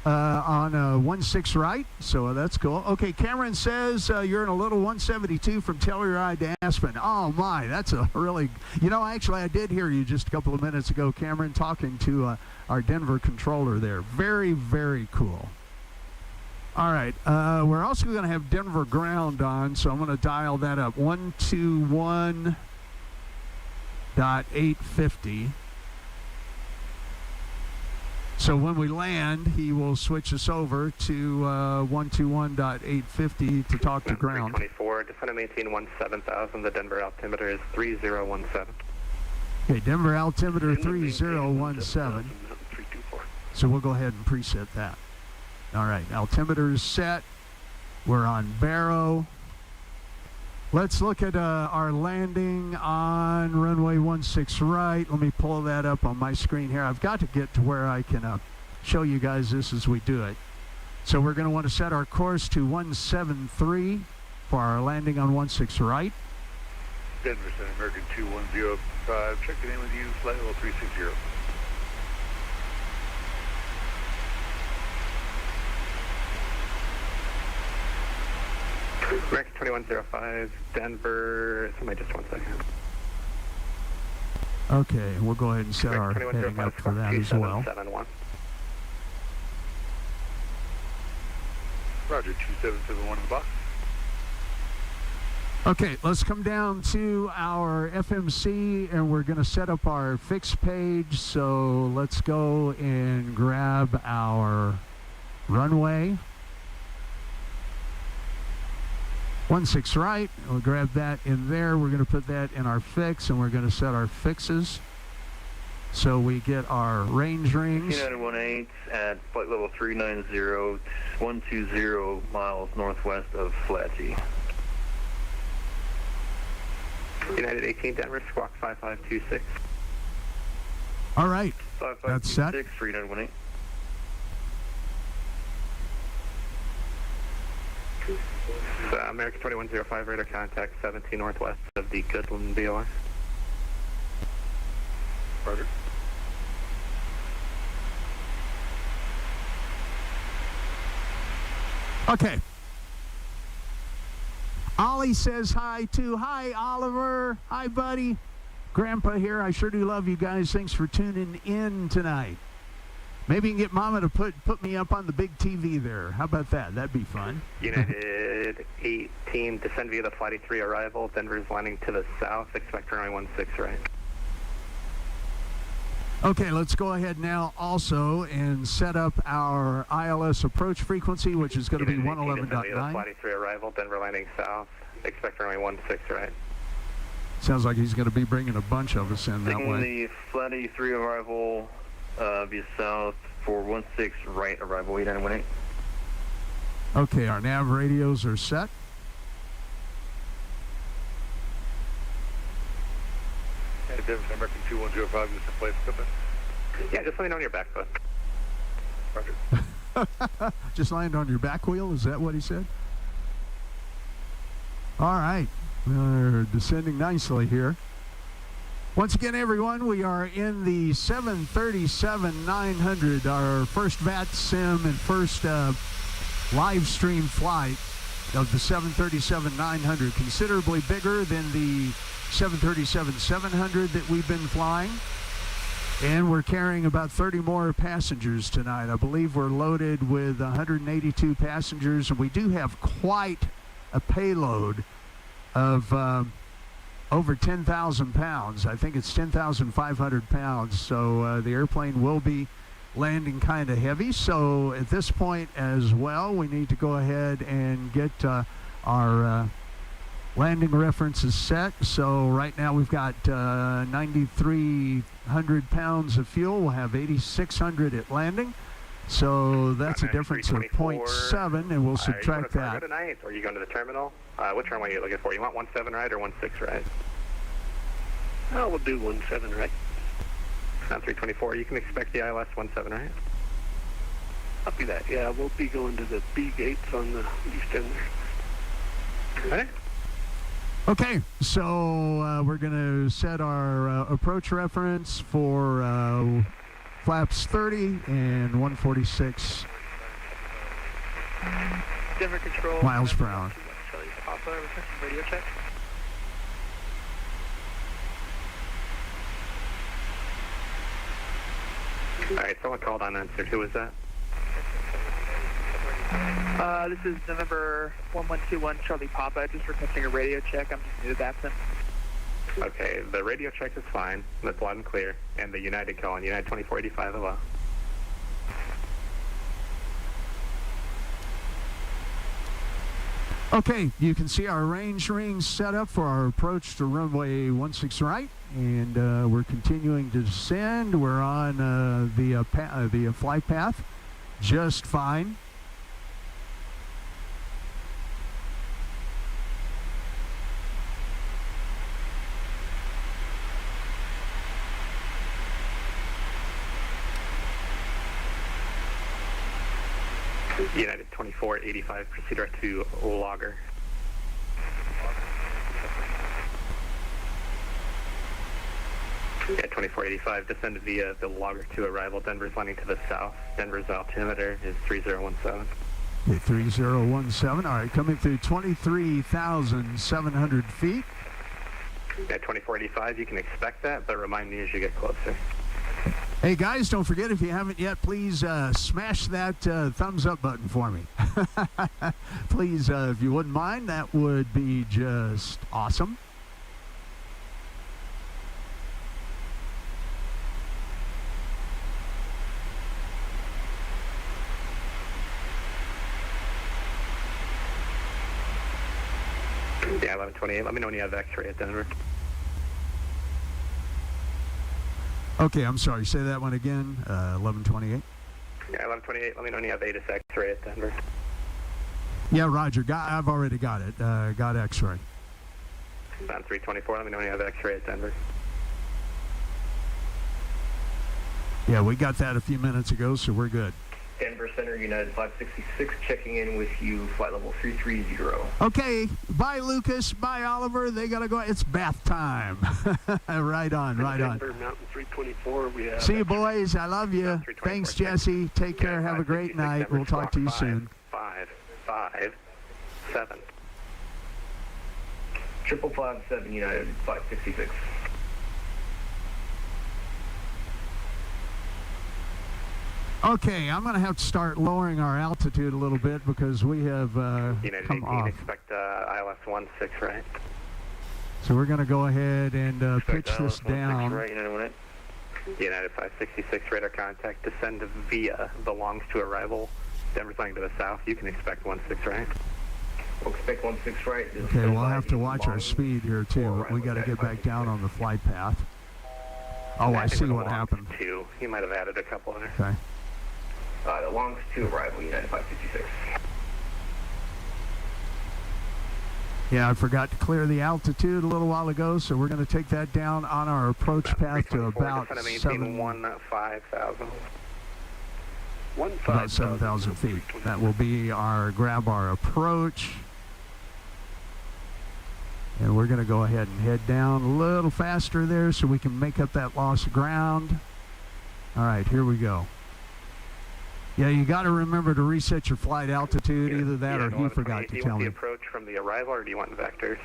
on 16 right, so that's cool. Okay, Cameron says you're in a little 172 from Telluride to Aspen. Oh my, that's a really, actually I did hear you just a couple of minutes ago, Cameron, talking to our Denver controller there. Very, very cool. All right, we're also going to have Denver ground on, so I'm going to dial that up. 121.850. So when we land, he will switch us over to 121.850 to talk to ground. 324, descend and maintain 17,000. The Denver altimeter is 3017. Okay, Denver altimeter 3017. So we'll go ahead and preset that. All right, altimeter is set. We're on Barrow. Let's look at our landing on runway 16 right. Let me pull that up on my screen here. I've got to get to where I can show you guys this as we do it. So we're going to want to set our course to 173 for our landing on 16 right. Denver Center, American 2105, checking in with you, flight level 360. American 2105, Denver, somebody just 1 second. Okay, we'll go ahead and set our heading up for that as well. Roger, 2771 in the box. Okay, let's come down to our FMC, and we're going to set up our fixed page. So let's go and grab our runway. 16 right, we'll grab that in there. We're going to put that in our fix, and we're going to set our fixes. So we get our range rings. United 18 at flight level 390, 120 miles northwest of Flatty. United 18 Denver, squawk 5526. All right, that's set. 391. American 2105, radar contact 17 northwest of the Goodland BOI. Roger. Okay. Ollie says hi too. Hi, Oliver. Hi, buddy. Grandpa here. I sure do love you guys. Thanks for tuning in tonight. Maybe you can get Mama to put me up on the big TV there. How about that? That'd be fun. United 18, descend via the Flight 3 arrival. Denver's landing to the south. Expect runway 16 right. Okay, let's go ahead now also and set up our ILS approach frequency, which is going to be 111.9. Flight 3 arrival. Denver landing south. Expect runway 16 right. Sounds like he's going to be bringing a bunch of us in that way. The Flight 3 arrival via south for 16 right arrival, United 18. Okay, our nav radios are set. Denver American 2105, just in place, equipment. Yeah, just let me know on your back foot. Roger. Just land on your back wheel, is that what he said? All right, we're descending nicely here. Once again, everyone, we are in the 737-900, our first VAT sim and first live stream flight of the 737-900, considerably bigger than the 737-700 that we've been flying. And we're carrying about 30 more passengers tonight. I believe we're loaded with 182 passengers, and we do have quite a payload of over 10,000 pounds. I think it's 10,500 pounds. So the airplane will be landing kind of heavy. So at this point as well, we need to go ahead and get our landing references set. So right now we've got 9,300 pounds of fuel. We'll have 8,600 at landing. So that's a difference of 0.7, and we'll subtract that. Are you going to tonight, or are you going to the terminal? Which runway are you looking for? You want 17 right or 16 right? Oh, we'll do 17 right. On 324, you can expect the ILS 17 right? Copy that. Yeah, we'll be going to the B gates on the east end there. Ready? Okay, so we're going to set our approach reference for flaps 30 and 146 Denver Control. miles per hour. Papa, requesting radio check. All right, someone called unanswered. Who was that? This is November 1121 Charlie Papa, just requesting a radio check. I'm just new to Batson. Okay, the radio check is fine. That's loud and clear. And the United call on United 2485 as well. Okay, you can see our range rings set up for our approach to runway 16 right, and we're continuing to descend. We're on the flight path just fine. United 2485, proceed direct to Logger. Yeah, 2485, descended via the Logger to arrival. Denver's landing to the south. Denver's altimeter is 3017. Okay, 3017, all right, coming through 23,700 feet. At 2485, you can expect that, but remind me as you get closer. Hey guys, don't forget, if you haven't yet, please smash that thumbs up button for me. Please, if you wouldn't mind, that would be just awesome. Yeah, 1128, let me know when you have X-ray at Denver. Okay, I'm sorry. Say that one again. 1128. Yeah, 1128, let me know when you have ATIS X-ray at Denver. Yeah, Roger. I've already got it. Got X-ray. On 324, let me know when you have X-ray at Denver. Yeah, we got that a few minutes ago, so we're good. Denver Center, United 566, checking in with you, flight level 330. Okay, bye, Lucas. Bye, Oliver. They got to go. It's bath time. Right on, right on. Denver Mountain 324, we have... See you, boys. I love you. Thanks, Jesse. Take care. Have a great night. We'll talk to you soon. 557. 5557, United 566. Okay, I'm going to have to start lowering our altitude a little bit because we have United come 18, off. expect ILS 16 right? So we're going to go ahead and pitch this down. Right, United United 566, radar contact, descend via the longs to arrival. Denver's landing to the south. You can expect 16 right? We'll expect 16 right. Okay, we'll have to watch our speed here too. We got to get back down on the flight path. Oh, I see what happened. Two. He might have added a couple there. Okay. The longs to arrival, United 566. Yeah, I forgot to clear the altitude a little while ago, so we're going to take that down on our approach path to about 7,000 feet. That will be our grab our approach. And we're going to go ahead and head down a little faster there so we can make up that lost ground. All right, here we go. Yeah, you got to remember to reset your flight altitude, either that or he forgot to tell me. Do you want the approach from the arrival, or do you want vectors?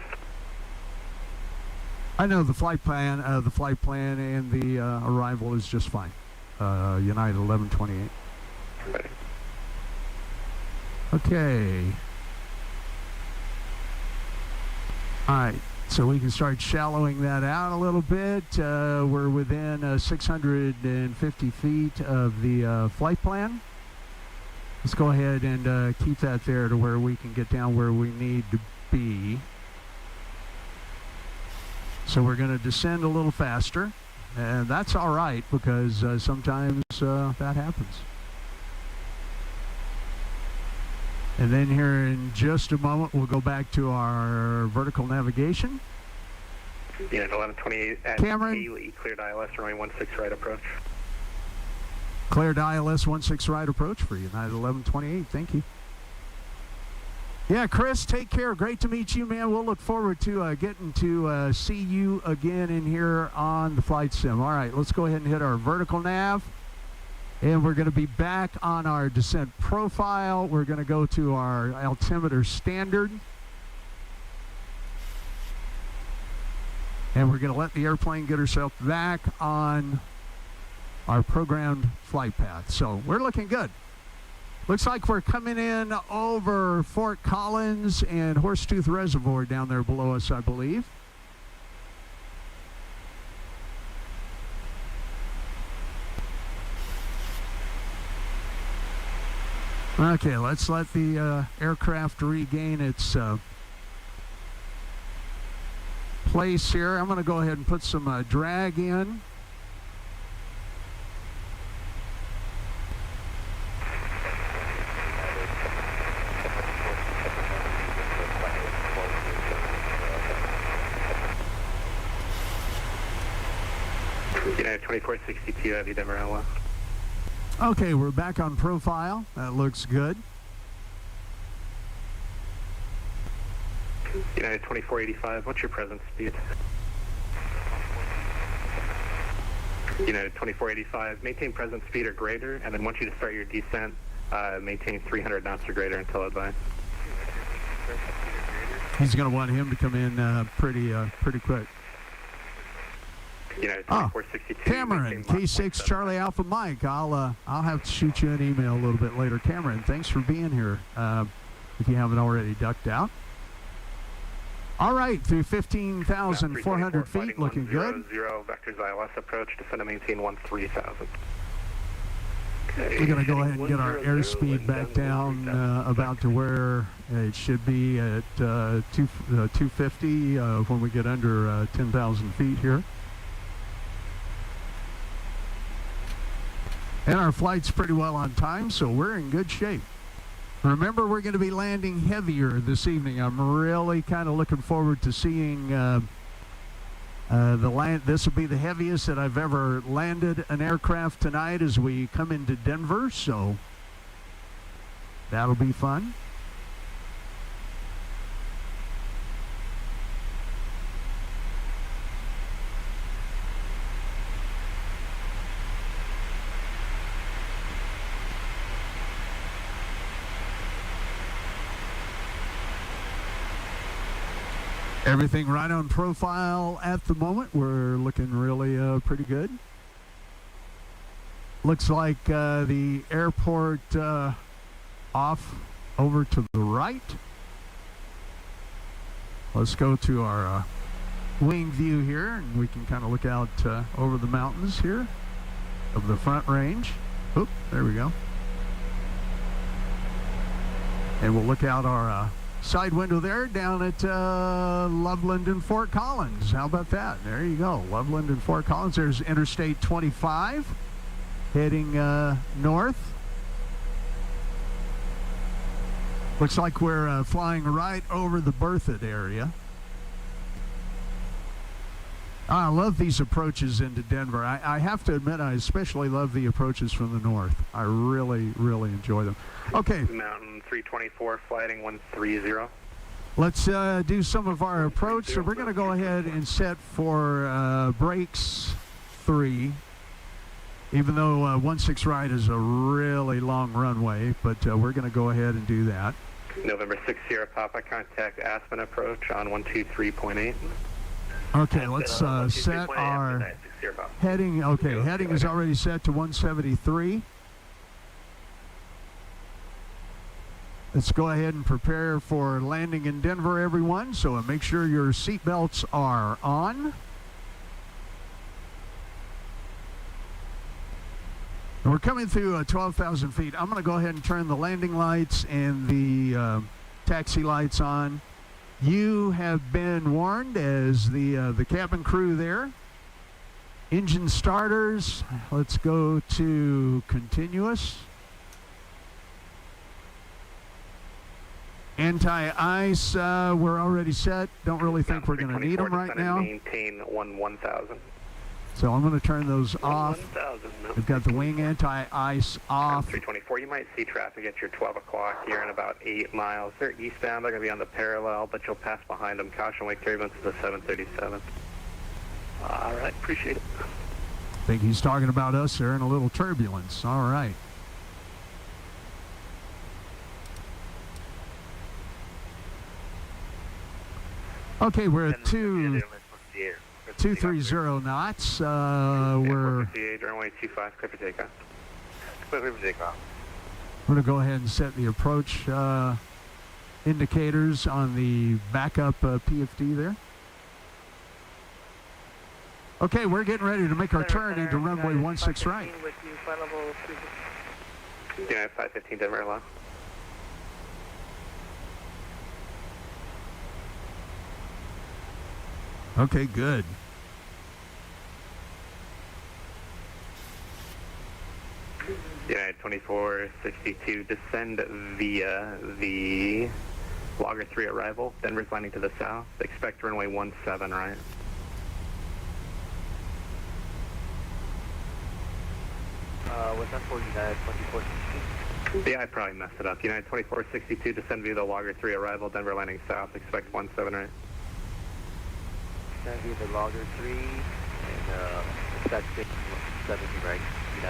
I know the flight plan and the arrival is just fine. United 1128. Ready. Okay. All right, so we can start shallowing that out a little bit. We're within 650 feet of the flight plan. Let's go ahead and keep that there to where we can get down where we need to be. So we're going to descend a little faster, and that's all right because sometimes that happens. And then here in just a moment, we'll go back to our vertical navigation. Unit 1128 at Cameron. Haley, cleared ILS runway 16 right approach. Cleared ILS 16 right approach for United 1128. Thank you. Yeah, Chris, take care. Great to meet you, man. We'll look forward to getting to see you again in here on the flight sim. All right, let's go ahead and hit our vertical nav. And we're going to be back on our descent profile. We're going to go to our altimeter standard. And we're going to let the airplane get herself back on our programmed flight path. So we're looking good. Looks like we're coming in over Fort Collins and Horsetooth Reservoir down there below us, I believe. Okay, let's let the aircraft regain its place here. I'm going to go ahead and put some drag in. United 2462 Heavy Denver LA. Okay, we're back on profile. That looks good. United 2485, what's your present speed? United 2485, maintain present speed or greater, and then once you to start your descent, maintain 300 knots or greater until advised. He's going to want him to come in pretty quick. United 2462. Cameron, K6 Charlie Alpha Mike. I'll have to shoot you an email a little bit later. Cameron, thanks for being here. If you haven't already ducked out. All right, through 15,400 feet, looking good. 0 vectors ILS approach, descend and maintain 13,000. Okay, We're going to go ahead and get our airspeed back down about to where it should be at 250 when we get under 10,000 feet here. And our flight's pretty well on time, so we're in good shape. Remember, we're going to be landing heavier this evening. I'm really kind of looking forward to seeing the land. This will be the heaviest that I've ever landed an aircraft tonight as we come into Denver, so that'll be fun. Everything right on profile at the moment. We're looking really pretty good. Looks like the airport off over to the right. Let's go to our wing view here, and we can kind of look out over the mountains here of the front range. Oop, there we go. And we'll look out our side window there down at Loveland and Fort Collins. How about that? There you go, Loveland and Fort Collins. There's Interstate 25 heading north. Looks like we're flying right over the berthed area. I love these approaches into Denver. I have to admit, I especially love the approaches from the north. I really, really enjoy them. Okay. Mountain 324, flighting 130. Let's do some of our approach. So we're going to go ahead and set for brakes 3. Even though 16 right is a really long runway, but we're going to go ahead and do that. November 6 Sierra Papa, contact Aspen approach on 123.8. Okay, let's set our heading. Okay, heading is already set to 173. Let's go ahead and prepare for landing in Denver, everyone. So make sure your seatbelts are on. We're coming through 12,000 feet. I'm going to go ahead and turn the landing lights and the taxi lights on. You have been warned as the cabin crew there. Engine starters. Let's go to continuous. Anti-ice, we're already set. Don't really think we're going to need them right now. Maintain 1,000. So I'm going to turn those off. 1,000. We've got the wing anti-ice off. 324, you might see traffic at your 12 o'clock here in about 8 miles. They're eastbound. They're going to be on the parallel, but you'll pass behind them. Caution wake turbulence is a 737. All right, appreciate it. I think he's talking about us there in a little turbulence. All right. Okay, we're at 230 knots. We're runway 25, clear for takeoff. We're going to go ahead and set the approach indicators on the backup PFD there. Okay, we're getting ready to make our turn into runway 16 right. Yeah, 515 Denver Airline. Okay, good. United 2462, descend via the Logger 3 arrival. Denver's landing to the south. Expect runway 17 right. What's that for United 2462? Yeah, I probably messed it up. United 2462, descend via the Logger 3 arrival. Denver landing south. Expect 17 right. Descend via the Logger 3 and expect 17 right.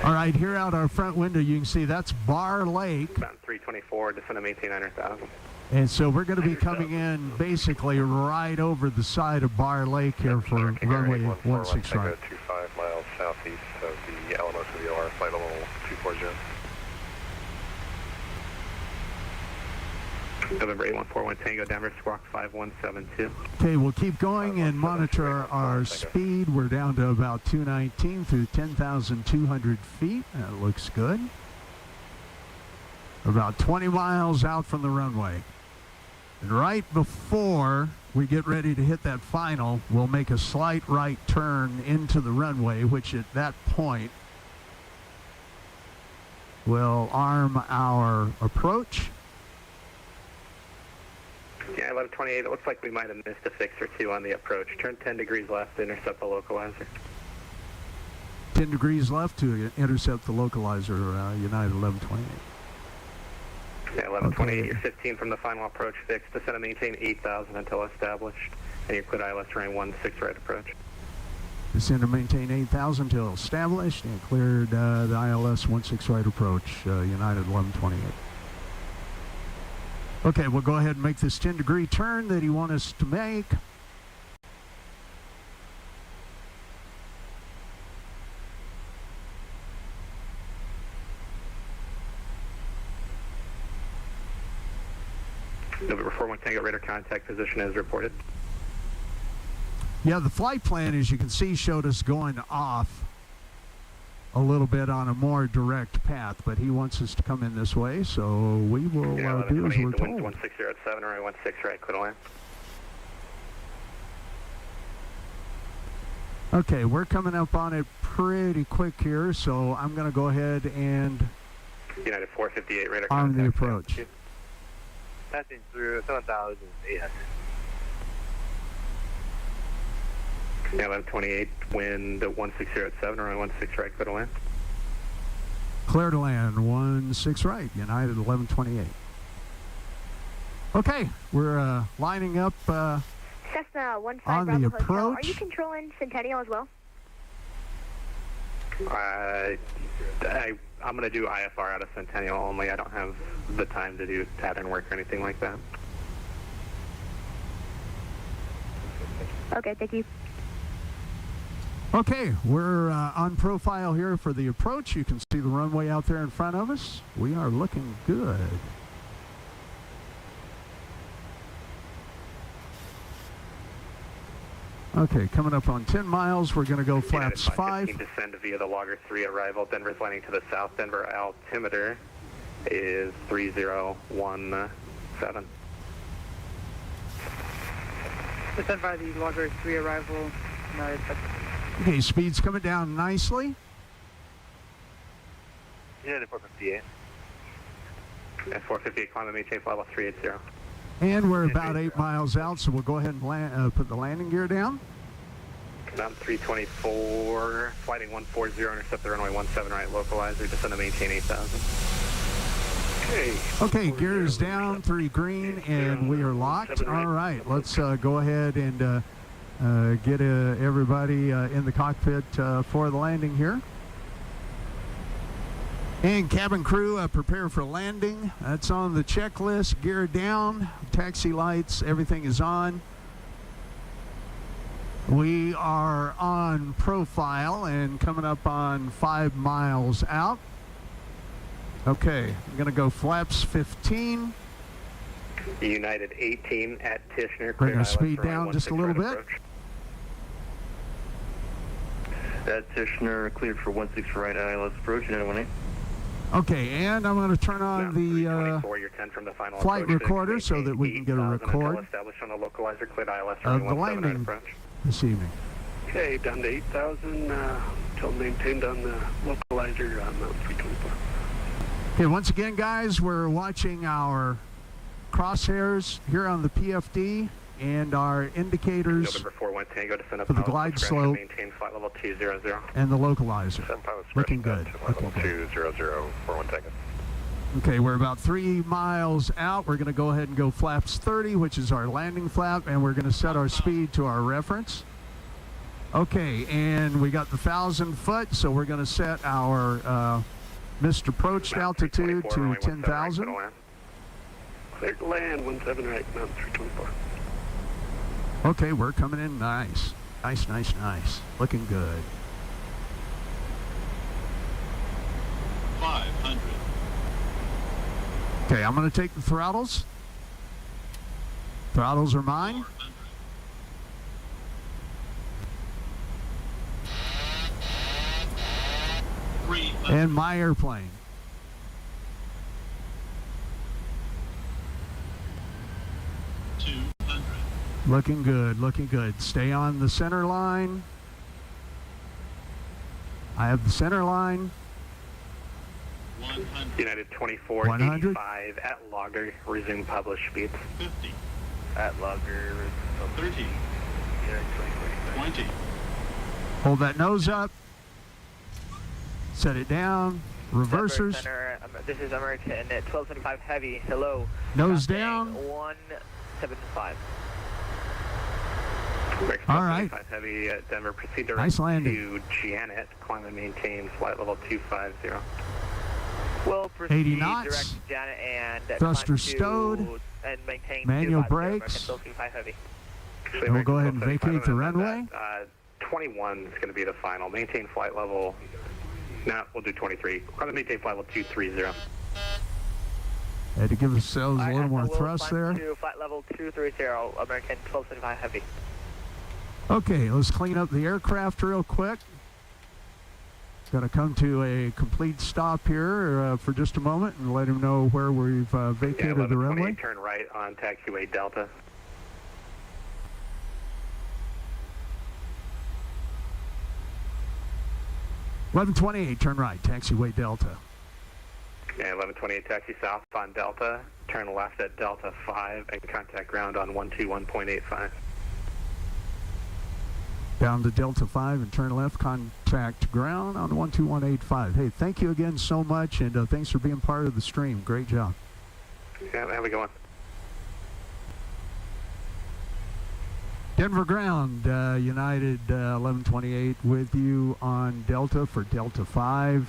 All right, here out our front window, you can see that's Bar Lake. Mountain 324, descend and maintain 900,000. And so we're going to be coming in basically right over the side of Bar Lake here for runway 16 right. 25 miles southeast of the Alamos VOR, flight level 240. November 8141 Tango, Denver, squawk 5172. Okay, we'll keep going and monitor our speed. We're down to about 219 through 10,200 feet. That looks good. About 20 miles out from the runway. And right before we get ready to hit that final, we'll make a slight right turn into the runway, which at that point will arm our approach. Yeah, 1128, it looks like we might have missed a fix or two on the approach. Turn 10 degrees left to intercept the localizer. 10 degrees left to intercept the localizer, United 1128. Yeah, 1128, okay. You're 15 from the final approach fix. Descend and maintain 8,000 until established. And you cleared ILS runway 16 right approach. Descend and maintain 8,000 until established and cleared the ILS 16 right approach, United 1128. Okay, we'll go ahead and make this 10-degree turn that he wants us to make. November 41 Tango, radar contact position as reported. Yeah, the flight plan, as you can see, showed us going off a little bit on a more direct path, but he wants us to come in this way, so we will do as we're told. 1607 or 16 right, clear to land. Okay, we're coming up on it pretty quick here, so I'm going to go ahead and United 458 radar arm contact. the approach. Passing through 7,800. Yeah, 1128, wind 160 at 7, or 16 right, clear to land. Clear to land, 16 right, United 1128. Okay, we're lining up Cessna 15 on Bravo the Hotel. approach. Are you controlling Centennial as well? I'm going to do IFR out of Centennial only. I don't have the time to do pattern work or anything like that. Okay, thank you. Okay, we're on profile here for the approach. You can see the runway out there in front of us. We are looking good. Okay, coming up on 10 miles, we're going to go flaps 5. Descend via the Logger 3 arrival. Denver's landing to the south. Denver altimeter is 3017. Descend by the Logger 3 arrival. United. Okay, speed's coming down nicely. United 458. At 458, climb maintain flight level 380. And we're about 8 miles out, so we'll go ahead and land, put the landing gear down. Down 324, flighting 140, intercept the runway 17 right, localizer, descend to maintain 8,000. Okay, gear is down, 3 green, and we are locked. All right, let's go ahead and get everybody in the cockpit for the landing here. And cabin crew, prepare for landing. That's on the checklist. Gear down, taxi lights, everything is on. We are on profile and coming up on 5 miles out. Okay, I'm going to go flaps 15. United 18 at Tishner. Bring our speed down just a little bit. At Tishner, cleared for 16 right, ILS approach, United 18. Okay, and I'm going to turn on the flight recorder so that we can get a record of the landing this evening. Okay, down to 8,000, until maintained on the localizer on Mount 324. Okay, once again, guys, we're watching our crosshairs here on the PFD and our indicators for the glide slope and the localizer. Looking good. Looking good. 20041 Tango. Okay, we're about 3 miles out. We're going to go ahead and go flaps 30, which is our landing flap, and we're going to set our speed to our reference. Okay, and we got the 1,000 foot, so we're going to set our missed approach altitude to 10,000. Clear to land, 17 right, Mount 324. Okay, we're coming in nice. Nice, nice, nice. Looking good. 500. Okay, I'm going to take the throttles. Throttles are mine. 300. And my airplane. Looking good, looking good. Stay on the center line. I have the center line. 100. United 24, 85 at Logger, resume published speeds. 50. At Logger, 30. United 20. Hold that nose up. Set it down. Reversers. Center, this is American at 1225 heavy. Hello. Nose down. 175. All right. Heavy at Denver. Proceed direct Nice landing. to Janet. Climb and maintain flight level 250. We'll proceed 80 knots. direct to Janet and Thruster climb stowed. and maintain Manual 250, brakes. American 1225 heavy. And we'll go ahead and vacate the runway. 21 is going to be the final. Maintain flight level. No, we'll do 23. Climb and maintain flight level 230. Had to give ourselves a little more thrust there. To flight level 230, American 1275 heavy. Okay, let's clean up the aircraft real quick. Going to come to a complete stop here for just a moment and let him know where we've vacated the runway. Turn right on taxiway Delta. .1128, turn right, taxiway Delta. Yeah, 1128 taxi south on Delta. turn left at Delta 5 and contact ground on 121.85. Down to Delta 5 and turn left, contact ground on 12185. Hey, thank you again so much, and thanks for being part of the stream. Great job. Yeah, have a good one. Denver ground, United 1128 with you on Delta for Delta 5,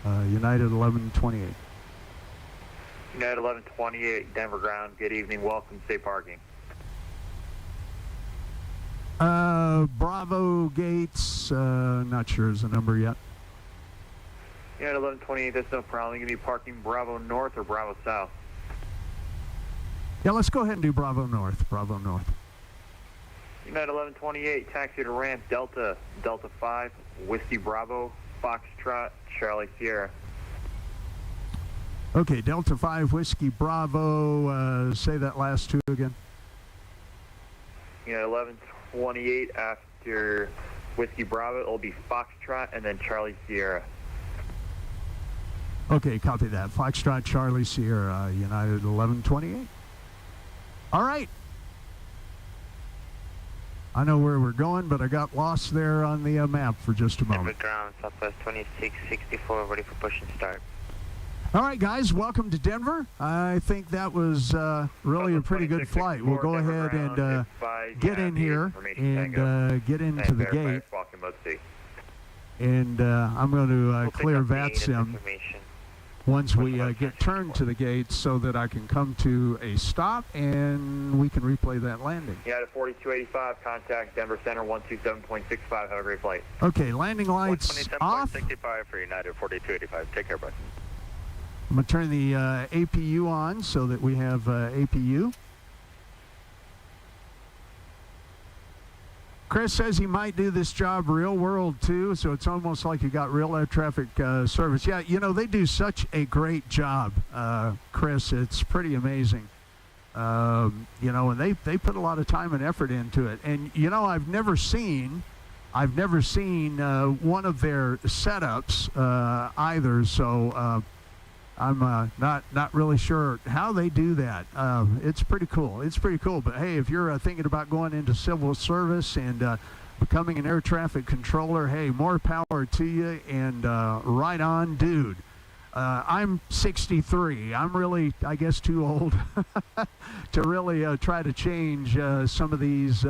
United 1128. United 1128, Denver ground. Good evening. Welcome. Safe parking. Bravo Gates, not sure is the number yet. United 1128, that's no problem. You can be parking Bravo North or Bravo South. Yeah, let's go ahead and do Bravo North. Bravo North. United 1128, taxi to ramp Delta, Delta 5, Whiskey Bravo, Foxtrot, Charlie Sierra. Okay, Delta 5, Whiskey Bravo, say that last two again. United 1128, after Whiskey Bravo, it'll be Foxtrot and then Charlie Sierra. Okay, copy that. Foxtrot, Charlie Sierra, United 1128. All right. I know where we're going, but I got lost there on the map for just a moment. Denver ground, Southwest 2664, ready for push and start. All right, guys, welcome to Denver. I think that was really a pretty good flight. We'll go ahead and get in here and get into the gate. And I'm going to clear VATSIM once we get turned to the gate so that I can come to a stop and we can replay that landing. United 4285, contact Denver Center 127.65. Have a great flight. Okay, landing lights off. 127.65 for United 4285. Take care, bud. I'm going to turn the APU on so that we have APU. Chris says he might do this job real world too, so it's almost like you got real air traffic service. Yeah, you know, they do such a great job, Chris. It's pretty amazing. You know, and they put a lot of time and effort into it. And, you know, I've never seen one of their setups either, so I'm not really sure how they do that. It's pretty cool. It's pretty cool. But hey, if you're thinking about going into civil service and becoming an air traffic controller, hey, more power to you. And right on, dude. I'm 63. I'm really, I guess, too old to really try to change some of these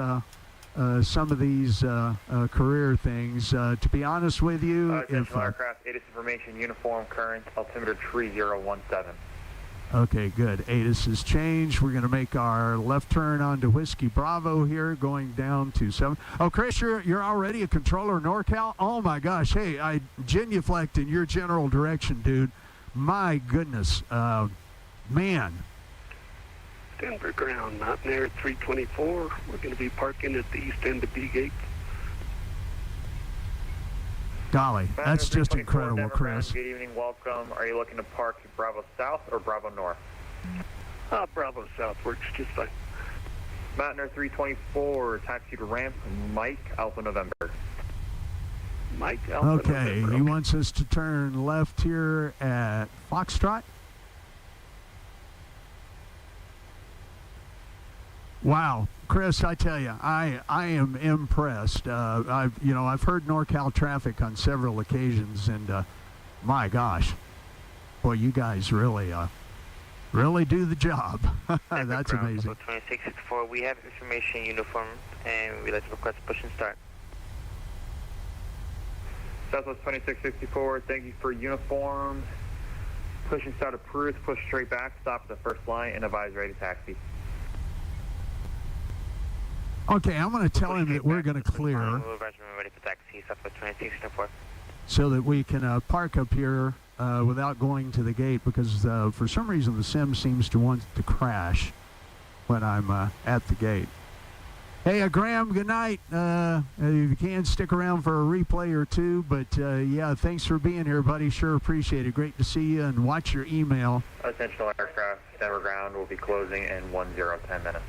career things. To be honest with you, Central aircraft, ATIS information, uniform, current, altimeter 3017. Okay, good. ATIS has changed. We're going to make our left turn onto Whiskey Bravo here, going down to 7. Oh, Chris, you're already a controller NorCal? Oh, my gosh. Hey, I genuflect in your general direction, dude. My goodness. Man. Denver ground, Mountain Air 324. We're going to be parking at the east end of B gate. Golly, that's just incredible, Denver Chris. Ground, good evening, welcome. Are you looking to park Bravo South or Bravo North? Bravo South works just fine. Mountain Air 324, taxi to ramp, Mike, Alpha November. Mike, Alpha Okay, November. he wants us to turn left here at Foxtrot. Wow, Chris, I tell you, I am impressed. I've heard NorCal traffic on several occasions, and my gosh, boy, you guys really do the job. That's amazing. 2664, we have information uniform, and we'd like to request push and start. Southwest 2664, thank you for uniform. Push and start approved, push straight back, stop at the first line, and advise ready to taxi. Okay, I'm going to tell him that we're going to clear Ready for taxi, Southwest 2664. so that we can park up here without going to the gate, because for some reason the sim seems to want to crash when I'm at the gate. Hey, Graham, good night. If you can, stick around for a replay or two, but yeah, thanks for being here, buddy. Sure appreciate it. Great to see you, and watch your email. Attention aircraft, Denver ground will be closing in 10 minutes.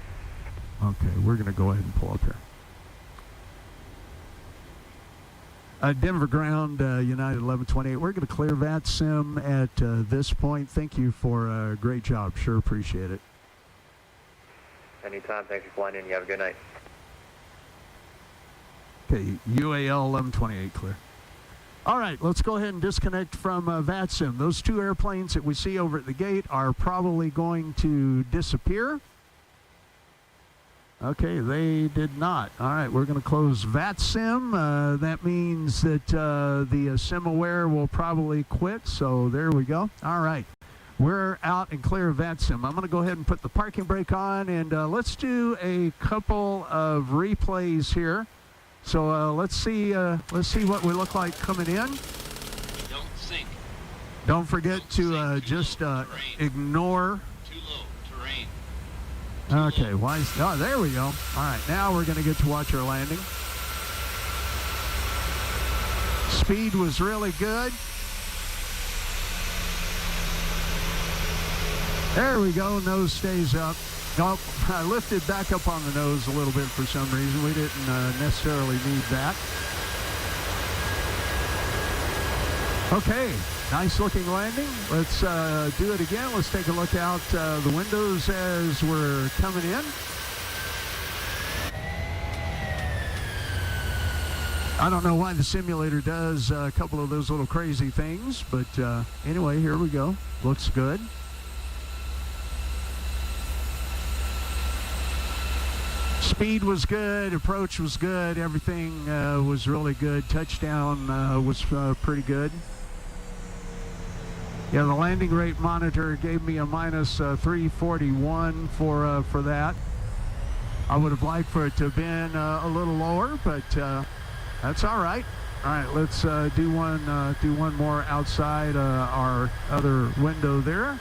Okay, we're going to go ahead and pull up here. Denver ground, United 1128. We're going to clear VATSIM at this point. Thank you for a great job. Sure appreciate it. Anytime. Thanks for flying in. You have a good night. Okay, UAL 1128 clear. All right, let's go ahead and disconnect from VATSIM. Those two airplanes that we see over at the gate are probably going to disappear. Okay, they did not. All right, we're going to close VATSIM. That means that the SimAware will probably quit, so there we go. All right, we're out and clear of VATSIM. I'm going to go ahead and put the parking brake on, and let's do a couple of replays here. So let's see what we look like coming in. Don't sink. Don't forget to just ignore. Too low. Terrain. Okay, why is, oh, there we go. All right, now we're going to get to watch our landing. Speed was really good. There we go, nose stays up. Nope, I lifted back up on the nose a little bit for some reason. We didn't necessarily need that. Okay, nice looking landing. Let's do it again. Let's take a look out the windows as we're coming in. I don't know why the simulator does a couple of those little crazy things, but anyway, here we go. Looks good. Speed was good, approach was good, everything was really good. Touchdown was pretty good. Yeah, the landing rate monitor gave me a minus 341 for that. I would have liked for it to have been a little lower, but that's all right. All right, let's do one more outside our other window there.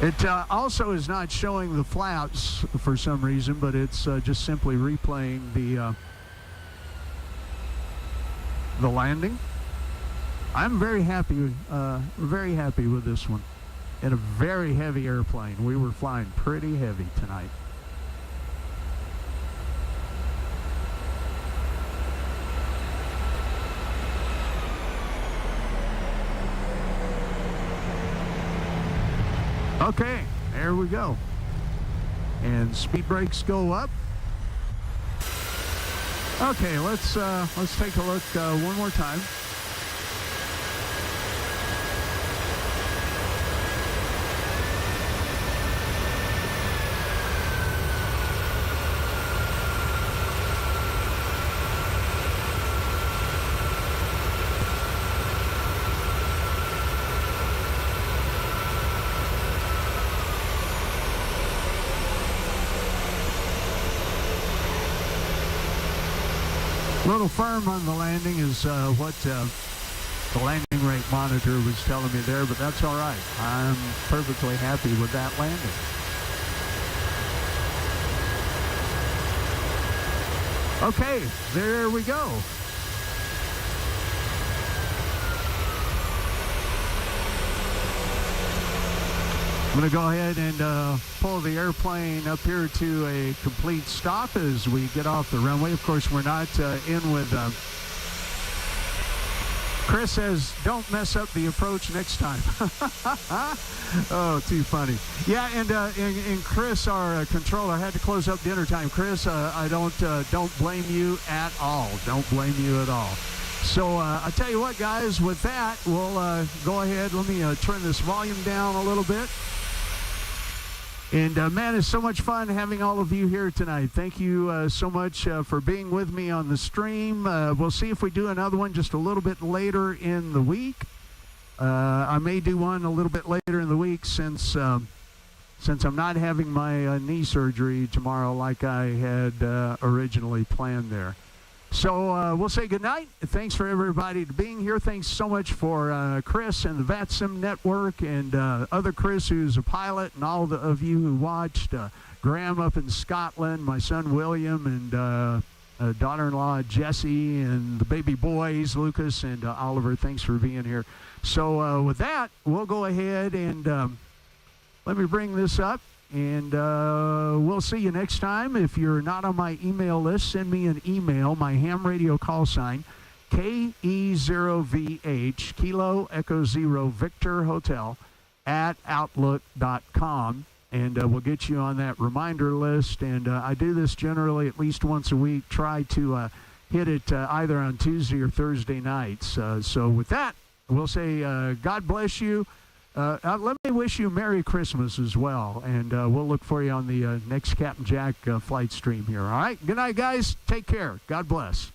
It also is not showing the flaps for some reason, but it's just simply replaying the landing. I'm very happy with this one. In a very heavy airplane. We were flying pretty heavy tonight. Okay, there we go. And speed brakes go up. Okay, let's take a look one more time. A little firm on the landing is what the landing rate monitor was telling me there, but that's all right. I'm perfectly happy with that landing. Okay, there we go. I'm going to go ahead and pull the airplane up here to a complete stop as we get off the runway. Of course, we're not in with... Chris says, don't mess up the approach next time. Oh, too funny. Yeah, and Chris, our controller, had to close up dinner time. Chris, I don't blame you at all. Don't blame you at all. So I tell you what, guys, with that, we'll go ahead. Let me turn this volume down a little bit. And, man, it's so much fun having all of you here tonight. Thank you so much for being with me on the stream. We'll see if we do another one just a little bit later in the week. I may do one a little bit later in the week since I'm not having my knee surgery tomorrow like I had originally planned there. So we'll say goodnight. Thanks for everybody being here. Thanks so much for Chris and the VATSIM Network and other Chris who's a pilot and all of you who watched. Graham up in Scotland, my son William, and daughter-in-law Jessie, and the baby boys, Lucas and Oliver. Thanks for being here. So with that, we'll go ahead and let me bring this up. And we'll see you next time. If you're not on my email list, send me an email. My ham radio call sign, KE0VH, Kilo Echo Zero Victor Hotel, at Outlook.com. And we'll get you on that reminder list. And I do this generally at least once a week. Try to hit it either on Tuesday or Thursday nights. So with that, we'll say God bless you. Let me wish you Merry Christmas as well. And we'll look for you on the next Captain Jack flight stream here. All right? Good night, guys. Take care. God bless.